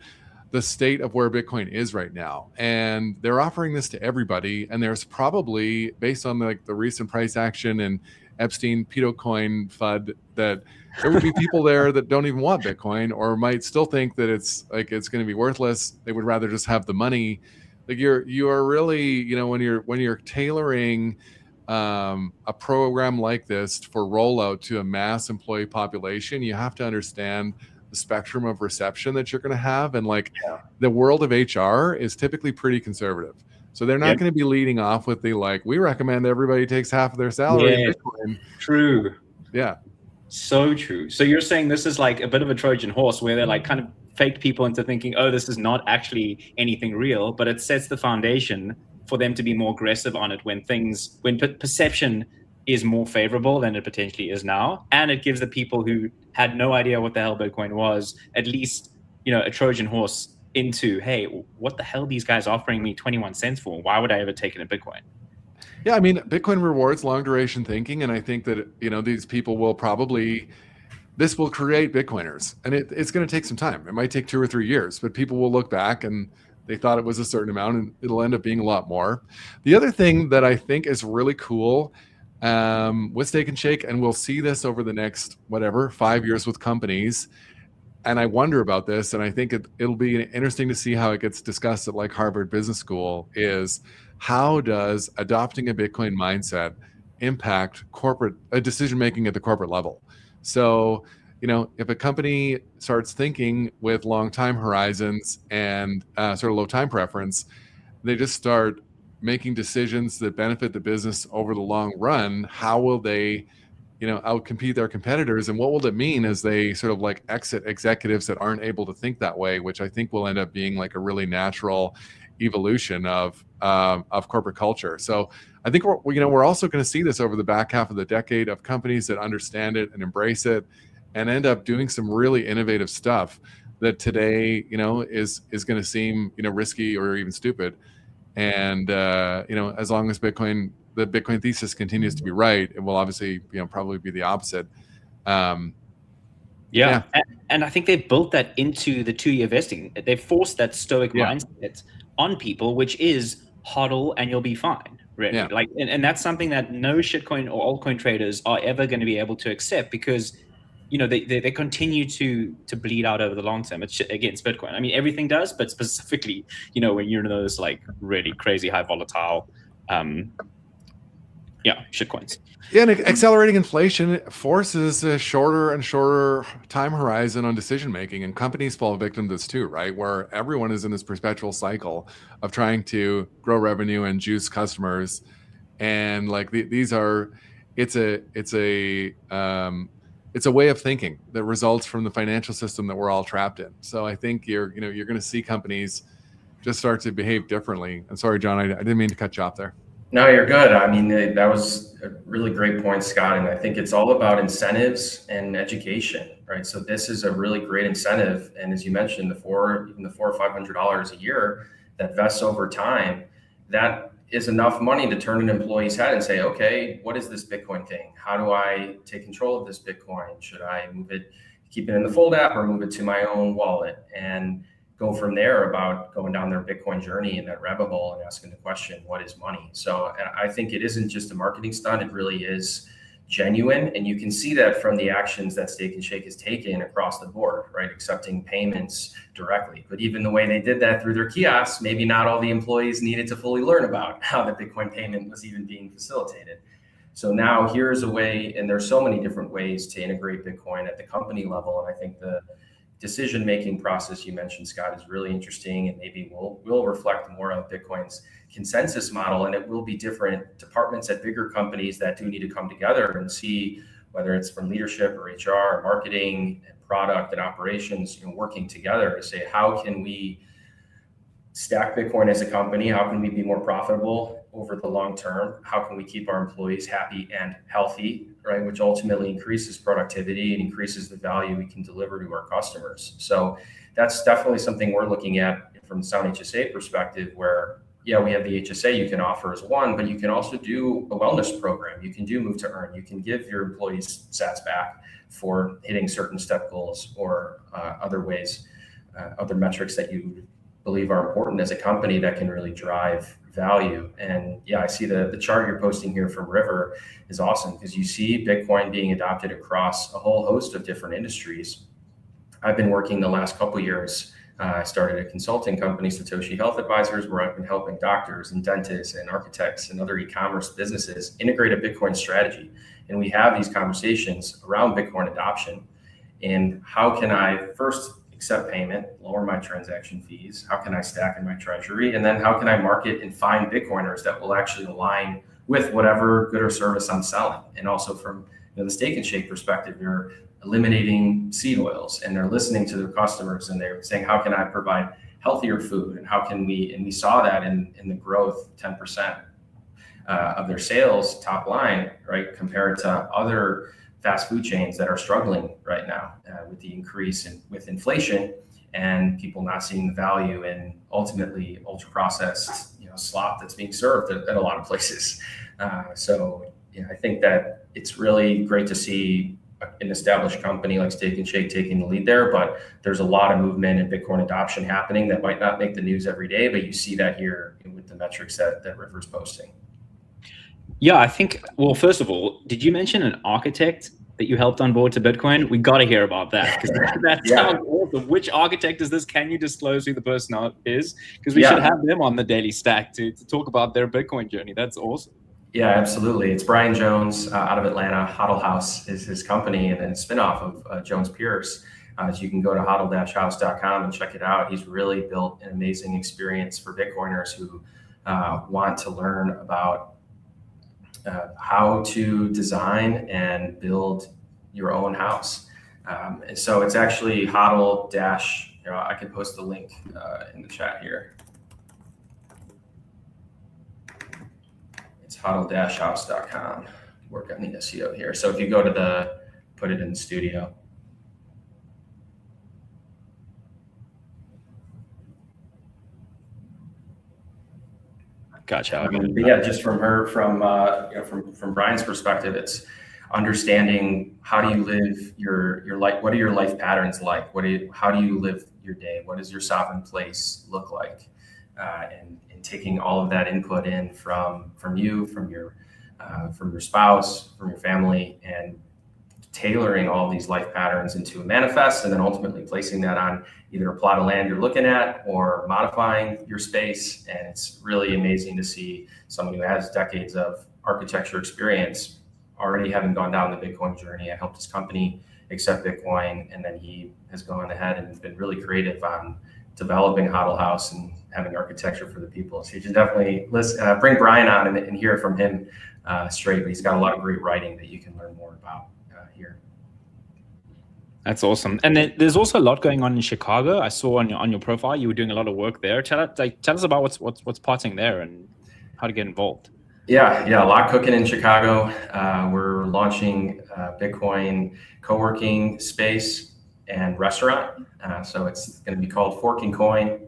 [SPEAKER 4] the state of where Bitcoin is right now, and they're offering this to everybody. And there's probably, based on like the recent price action and Epstein pedo coin FUD, that there would be people there that don't even want Bitcoin, or might still think that it's going to be worthless. They would rather just have the money. Like you are really, when you're tailoring a program like this for rollout to a mass employee population, you have to understand spectrum of reception that you're going to have. And like the world of HR is typically pretty conservative. So they're not going to be leading off with the like, we recommend everybody takes half of their salary in Bitcoin.
[SPEAKER 1] True.
[SPEAKER 4] Yeah.
[SPEAKER 1] So true. So you're saying this is like a bit of a Trojan horse where they're like kind of faked people into thinking, oh, this is not actually anything real, but it sets the foundation for them to be more aggressive on it when perception is more favorable than it potentially is now. And it gives the people who had no idea what the hell Bitcoin was, at least, a Trojan horse into, hey, what the hell these guys offering me 21 cents for? Why would I ever take it in Bitcoin?
[SPEAKER 4] Yeah, I mean, Bitcoin rewards long duration thinking. And I think that, these people will this will create Bitcoiners. And it's going to take some time. It might take 2 or 3 years, but people will look back and they thought it was a certain amount and it'll end up being a lot more. The other thing that I think is really cool with Steak and Shake, and we'll see this over the next, 5 years with companies. And I wonder about this, and I think it'll be interesting to see how it gets discussed at like Harvard Business School, is how does adopting a Bitcoin mindset impact corporate decision-making at the corporate level? So, if a company starts thinking with long time horizons and sort of low time preference, they just start making decisions that benefit the business over the long run. How will they outcompete their competitors, and what will it mean as they sort of like exit executives that aren't able to think that way, which I think will end up being like a really natural evolution of corporate culture. So I think we're also going to see this over the back half of the decade of companies that understand it and embrace it and end up doing some really innovative stuff that today is going to seem risky or even stupid. And as long as the Bitcoin thesis continues to be right, it will obviously probably be the opposite.
[SPEAKER 1] And I think they've built that into the 2-year vesting. They've forced that stoic mindset on people, which is hodl and you'll be fine. Really. Yeah. And that's something that no shitcoin or altcoin traders are ever going to be able to accept, because they continue to bleed out over the long term. It's against Bitcoin. I mean, everything does, but specifically, when you're in those like really crazy high volatile shitcoins.
[SPEAKER 4] Yeah, and accelerating inflation forces a shorter and shorter time horizon on decision making, and companies fall victim to this too, right? Where everyone is in this perpetual cycle of trying to grow revenue and juice customers, and like it's a way of thinking that results from the financial system that we're all trapped in. So I think you're going to see companies just start to behave differently. And sorry, John, I didn't mean to cut you off there.
[SPEAKER 5] No, you're good. I mean, that was a really great point, Scott. And I think it's all about incentives and education, right? So this is a really great incentive. And as you mentioned, even the $400 or $500 a year that vests over time, that is enough money to turn an employee's head and say, okay, what is this Bitcoin thing? How do I take control of this Bitcoin? Should I move it, keep it in the Fold app, or move it to my own wallet? And go from there about going down their Bitcoin journey in that rabbit hole and asking the question, what is money? So I think it isn't just a marketing stunt. It really is genuine. And you can see that from the actions that Steak and Shake has taken across the board, right? Accepting payments directly. But even the way they did that through their kiosks, maybe not all the employees needed to fully learn about how the Bitcoin payment was even being facilitated. So now here's a way, and there's so many different ways to integrate Bitcoin at the company level. And I think the decision-making process you mentioned, Scott, is really interesting, and maybe will reflect more on Bitcoin's consensus model. And it will be different departments at bigger companies that do need to come together and see, whether it's from leadership or HR or marketing and product and operations, working together to say, how can we stack Bitcoin as a company? How can we be more profitable over the long term? How can we keep our employees happy and healthy, right? Which ultimately increases productivity and increases the value we can deliver to our customers. So that's definitely something we're looking at from the Sound HSA perspective, where, we have the HSA you can offer as one, but you can also do a wellness program. You can do Move to Earn. You can give your employees sats back for hitting certain step goals or other ways, other metrics that you believe are important as a company that can really drive value. And I see the chart you're posting here from River is awesome, because you see Bitcoin being adopted across a whole host of different industries. I've been working the last couple of years. I started a consulting company, Satoshi Health Advisors, where I've been helping doctors and dentists and architects and other e-commerce businesses integrate a Bitcoin strategy. And we have these conversations around Bitcoin adoption. in how can I first accept payment, lower my transaction fees, how can I stack in my treasury, and then how can I market and find Bitcoiners that will actually align with whatever good or service I'm selling. And also from the Steak and Shake perspective, you're eliminating seed oils, and they're listening to their customers, and they're saying, how can I provide healthier food, and how can we, and we saw that in the growth, 10% of their sales top line, right, compared to other fast food chains that are struggling right now with the increase with inflation and people not seeing the value in ultimately ultra processed slop that's being served at a lot of places. So I think that it's really great to see an established company like Steak and Shake taking the lead there, but there's a lot of movement and Bitcoin adoption happening that might not make the news every day, but you see that here with the metrics that River's posting.
[SPEAKER 1] Yeah, I think, well, first of all, did you mention an architect that you helped on board to Bitcoin? We got to hear about that, because that sounds awesome. Which architect is this? Can you disclose who the person is? Because we should have them on the Daily Stack to talk about their Bitcoin journey. That's awesome.
[SPEAKER 5] Yeah, absolutely. It's Brian Jones out of Atlanta. Hodl House is his company, and then a spinoff of Jones Pierce. So you can go to hodl-house.com and check it out. He's really built an amazing experience for Bitcoiners who want to learn about how to design and build your own house. And so it's actually hodl dash, I can post the link in the chat here. It's hodl-house.com. Work on the SEO here. So if you go to put it in the studio.
[SPEAKER 1] Gotcha.
[SPEAKER 5] But yeah, just from Brian's perspective, it's understanding how do you live your life. What are your life patterns like? How do you live your day? What does your sovereign place look like? And taking all of that input in from you, from your spouse, from your family, and tailoring all these life patterns into a manifest, and then ultimately placing that on either a plot of land you're looking at or modifying your space. And it's really amazing to see someone who has decades of architecture experience already having gone down the Bitcoin journey. I helped his company accept Bitcoin, and then he has gone ahead and been really creative on developing Hodl House and having architecture for the people. So you should definitely bring Brian on and hear from him straight, but he's got a lot of great writing that you can learn more about here.
[SPEAKER 1] That's awesome. And then there's also a lot going on in Chicago. I saw on your profile you were doing a lot of work there. Tell us about what's potting there and how to get involved.
[SPEAKER 5] Yeah, a lot cooking in Chicago. We're launching Bitcoin co-working space and restaurant. So it's going to be called Fork and Coin,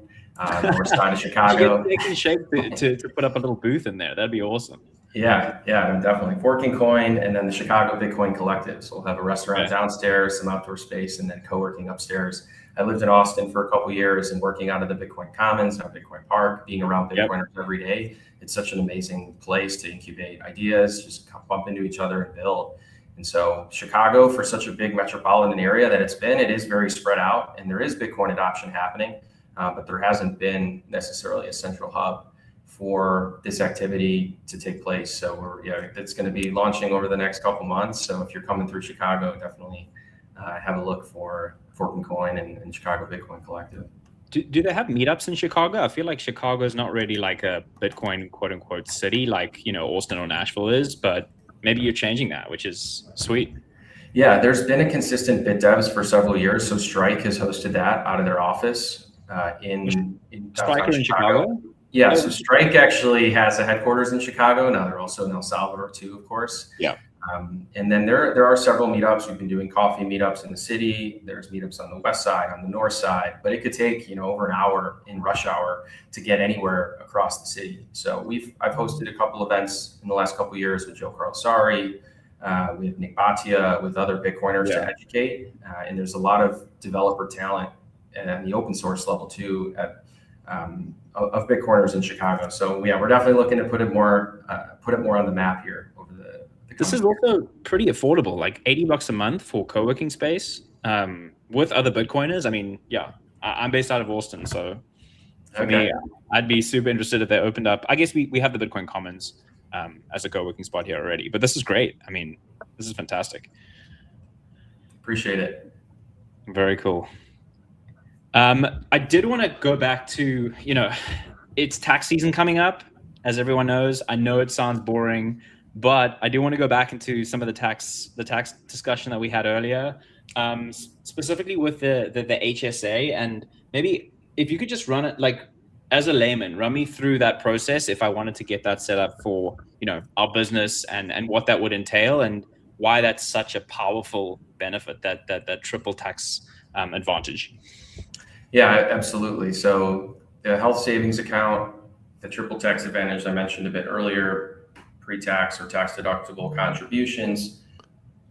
[SPEAKER 5] north side of Chicago.
[SPEAKER 1] They can shape to put up a little booth in there. That'd be awesome.
[SPEAKER 5] Yeah, definitely. Fork and Coin, and then the Chicago Bitcoin Collective. So we'll have a restaurant downstairs, some outdoor space, and then co-working upstairs. I lived in Austin for a couple of years and working out of the Bitcoin Commons, now Bitcoin Park, being around Bitcoiners every day. It's such an amazing place to incubate ideas, just bump into each other and build. And so Chicago, for such a big metropolitan area that it is very spread out, and there is Bitcoin adoption happening, but there hasn't been necessarily a central hub for this activity to take place. So it's going to be launching over the next couple months. So if you're coming through Chicago, definitely have a look for Fork and Coin and Chicago Bitcoin Collective.
[SPEAKER 1] Do they have meetups in Chicago? I feel like Chicago is not really like a Bitcoin quote unquote city like Austin or Nashville is, but maybe you're changing that, which is sweet.
[SPEAKER 5] Yeah, there's been a consistent BitDevs for several years. So Strike has hosted that out of their office in downtown Chicago. Yeah, so Strike actually has a headquarters in Chicago. Now they're also in El Salvador too, of course.
[SPEAKER 1] Yeah.
[SPEAKER 5] And then there are several meetups. We've been doing coffee meetups in the city. There's meetups on the west side, on the north side, but it could take over an hour in rush hour to get anywhere across the city. So I've hosted a couple events in the last couple of years with Joe Carlsari, with Nick Bhatia, with other Bitcoiners to educate. And there's a lot of developer talent and the open source level too of Bitcoiners in Chicago. So yeah, we're definitely looking to put it more on the map here over the.
[SPEAKER 1] This is also pretty affordable, like $80 a month for co-working space with other Bitcoiners. I mean, I'm based out of Austin, so for me, I'd be super interested if they opened up. I guess we have the Bitcoin Commons as a co-working spot here already, but this is great. I mean, this is fantastic.
[SPEAKER 5] Appreciate it.
[SPEAKER 1] Very cool. I did want to go back to, it's tax season coming up, as everyone knows. I know it sounds boring, but I do want to go back into some of the tax discussion that we had earlier, specifically with the HSA, and maybe if you could just run it, like, as a layman, run me through that process if I wanted to get that set up for our business, and what that would entail, and why that's such a powerful benefit, that triple tax advantage.
[SPEAKER 5] Yeah, absolutely. So the health savings account, the triple tax advantage I mentioned a bit earlier, pre-tax or tax deductible contributions,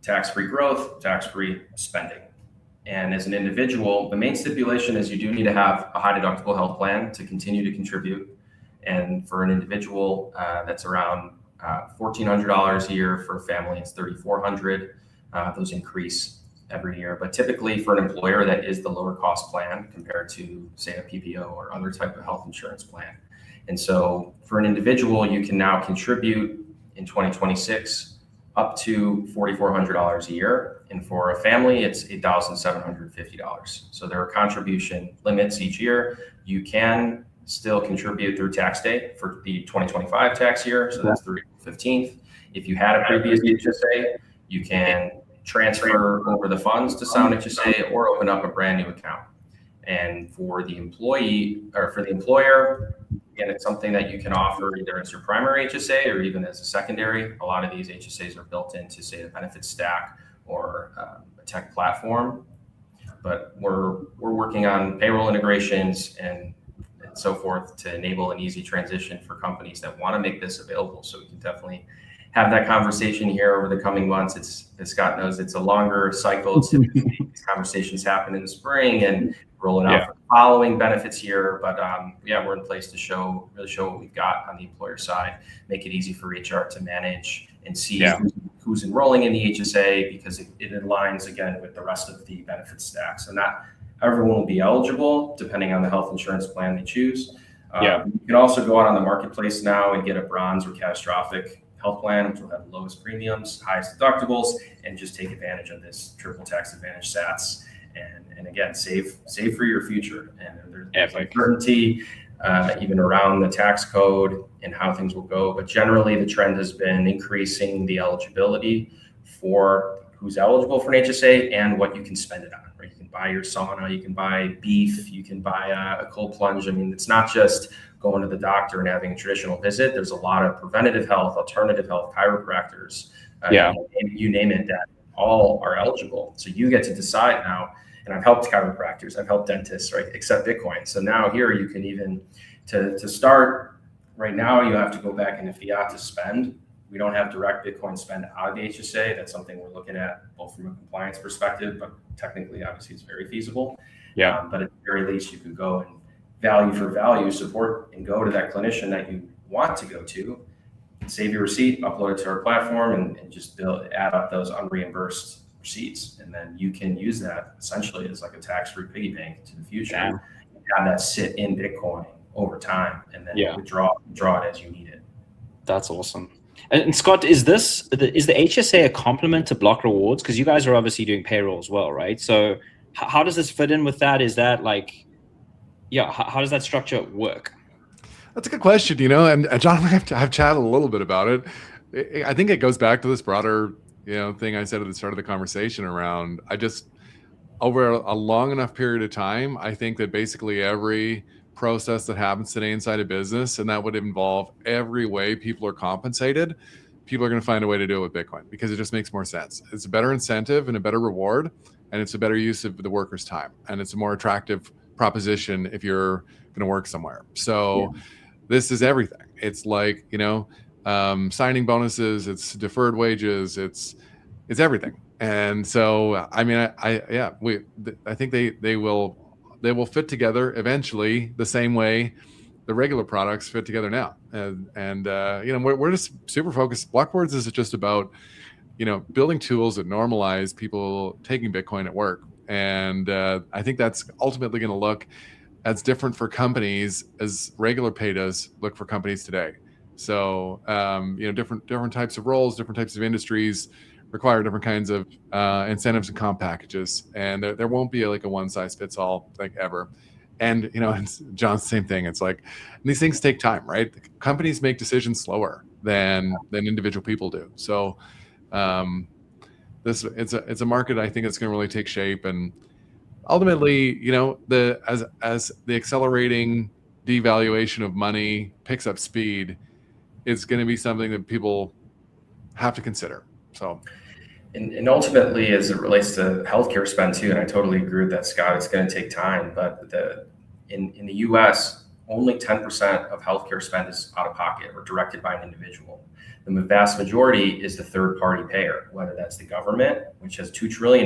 [SPEAKER 5] tax-free growth, tax-free spending. And as an individual, the main stipulation is you do need to have a high deductible health plan to continue to contribute. And for an individual, that's around $1,400 a year. For a family, it's $3,400. Those increase every year, but typically for an employer, that is the lower cost plan compared to, say, a PPO or other type of health insurance plan. And so for an individual, you can now contribute in 2026 up to $4,400 a year. And for a family, it's $8,750. So there are contribution limits each year. You can still contribute through tax day for the 2025 tax year. So that's through April 15th. If you had a previous HSA, you can transfer over the funds to Sound HSA or open up a brand new account. And for the employee or for the employer, again, it's something that you can offer either as your primary HSA or even as a secondary. A lot of these HSAs are built into, say, a benefit stack or a tech platform. But we're working on payroll integrations and so forth to enable an easy transition for companies that want to make this available. So we can definitely have that conversation here over the coming months. It's, as Scott knows, it's a longer cycle. Typically, these conversations happen in the spring and roll it out for the following benefits year. But we're in place to really show what we've got on the employer side, make it easy for HR to manage and see who's enrolling in the HSA, because it aligns again with the rest of the benefit stack. So not everyone will be eligible depending on the health insurance plan they choose. You can also go out on the marketplace now and get a bronze or catastrophic health plan, which will have the lowest premiums, highest deductibles, and just take advantage of this triple tax advantage stats. And again, save for your future. And there's uncertainty even around the tax code and how things will go. But generally, the trend has been increasing the eligibility for who's eligible for an HSA and what you can spend it on. Right? You can buy your sauna, you can buy beef, you can buy a cold plunge. I mean, it's not just going to the doctor and having a traditional visit. There's a lot of preventative health, alternative health, chiropractors, you name it, that all are eligible. So you get to decide now. And I've helped chiropractors, I've helped dentists, right, accept Bitcoin. So now here you can even, to start, right now you have to go back into fiat to spend. We don't have direct Bitcoin spend out of the HSA. That's something we're looking at both from a compliance perspective, but technically, obviously, it's very feasible. But at the very least, you could go and value for value support and go to that clinician that you want to go to, save your receipt, upload it to our platform, and just add up those unreimbursed receipts. And then you can use that essentially as like a tax-free piggy bank to the future. And have that sit in Bitcoin over time, and then withdraw it as you need it.
[SPEAKER 1] That's awesome. And Scott, is the HSA a complement to Block Rewards? Because you guys are obviously doing payroll as well, right? So how does this fit in with that? Is that like, how does that structure work?
[SPEAKER 4] That's a good question, and John and I have chatted a little bit about it. I think it goes back to this broader, thing I said at the start of the conversation around, over a long enough period of time, I think that basically every process that happens today inside a business, and that would involve every way people are compensated, people are going to find a way to do it with Bitcoin because it just makes more sense. It's a better incentive and a better reward, and it's a better use of the worker's time, and it's a more attractive proposition if you're going to work somewhere. So this is everything. It's like, signing bonuses, it's deferred wages, it's everything. And so, I mean, I think they will fit together eventually the same way the regular products fit together now. And we're just super focused. Blockboards is just about, building tools that normalize people taking Bitcoin at work. And I think that's ultimately going to look as different for companies as regular pay does look for companies today. So, different types of roles, different types of industries, require different kinds of incentives and comp packages, and there won't be like a one size fits all like ever. And it's, John's same thing. It's like these things take time, right? Companies make decisions slower than individual people do. So it's a market I think it's going to really take shape, and ultimately, as the accelerating devaluation of money picks up speed, it's going to be something that people have to consider. So,
[SPEAKER 5] and ultimately, as it relates to healthcare spend too, and I totally agree with that, Scott. It's going to take time, but in the U.S., only 10% of healthcare spend is out of pocket or directed by an individual. The vast majority is the third-party payer, whether that's the government, which has $2 trillion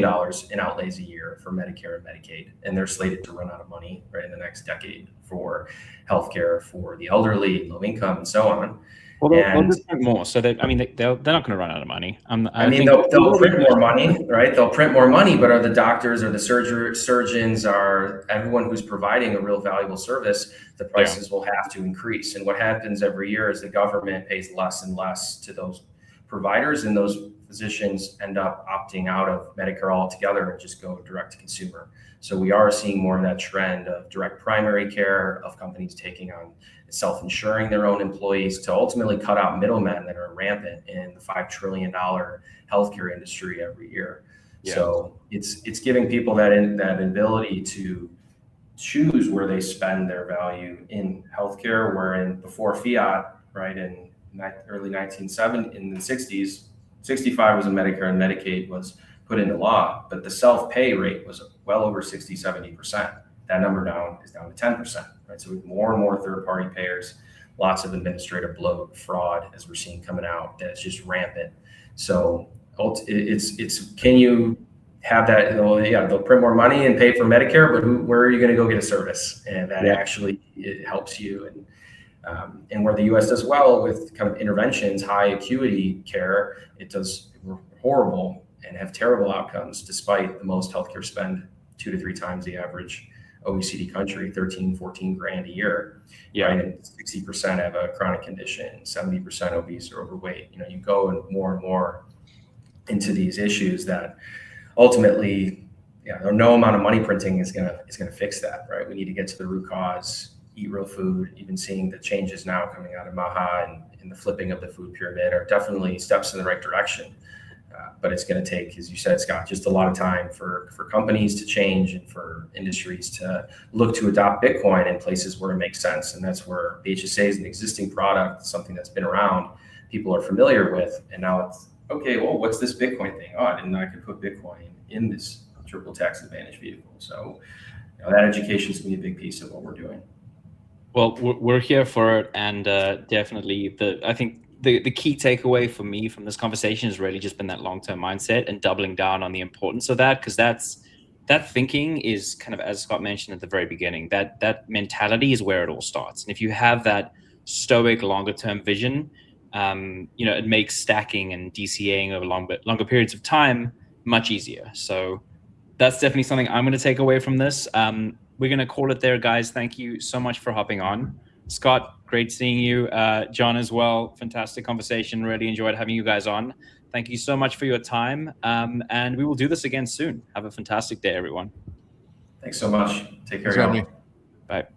[SPEAKER 5] in outlays a year for Medicare and Medicaid, and they're slated to run out of money right in the next decade for healthcare for the elderly, low income, and so on.
[SPEAKER 1] Well, they'll just print more. So they're not going to run out of money.
[SPEAKER 5] They'll print more money, right? They'll print more money, but are the doctors or the surgeons, are everyone who's providing a real valuable service, the prices will have to increase. And what happens every year is the government pays less and less to those providers, and those physicians end up opting out of Medicare altogether and just go direct to consumer. So we are seeing more of that trend of direct primary care, of companies taking on self-insuring their own employees to ultimately cut out middlemen that are rampant in the $5 trillion healthcare industry every year. Yeah. So it's giving people that ability to choose where they spend their value in healthcare, wherein before fiat, right, in early 1970s, in the 60s, 65 was when Medicare and Medicaid was put into law, but the self-pay rate was well over 60, 70%. That number is down to 10%, right? So we have more and more third-party payers, lots of administrative bloat, fraud, as we're seeing coming out, that's just rampant. So it's can you have that? They'll print more money and pay for Medicare, but where are you going to go get a service? And that actually it helps you. And where the U.S. does well with kind of interventions, high acuity care, it does horrible and have terrible outcomes, despite the most healthcare spend 2 to 3 times the average OECD country, 13, 14 grand a year. Yeah. Right? And 60% have a chronic condition, 70% obese or overweight. You go and more into these issues that ultimately, no amount of money printing is gonna fix that, right? We need to get to the root cause, eat real food. Even seeing the changes now coming out of Maha and the flipping of the food pyramid are definitely steps in the right direction. But it's going to take, as you said, Scott, just a lot of time for companies to change and for industries to look to adopt Bitcoin in places where it makes sense. And that's where HSA is an existing product, something that's been around, people are familiar with. And now it's, okay, well, what's this Bitcoin thing? Oh, I didn't know I could put Bitcoin in this triple tax advantage vehicle. So that education is going to be a big piece of what we're doing.
[SPEAKER 1] Well, we're here for it. And definitely I think the key takeaway for me from this conversation has really just been that long-term mindset and doubling down on the importance of that, because that thinking is kind of, as Scott mentioned at the very beginning, that mentality is where it all starts. And if you have that stoic longer-term vision, it makes stacking and DCAing over longer periods of time much easier. So that's definitely something I'm going to take away from this. We're going to call it there, guys. Thank you so much for hopping on. Scott, great seeing you. John as well. Fantastic conversation. Really enjoyed having you guys on. Thank you so much for your time. And we will do this again soon. Have a fantastic day, everyone.
[SPEAKER 5] Thanks so much. Take care.
[SPEAKER 1] Bye.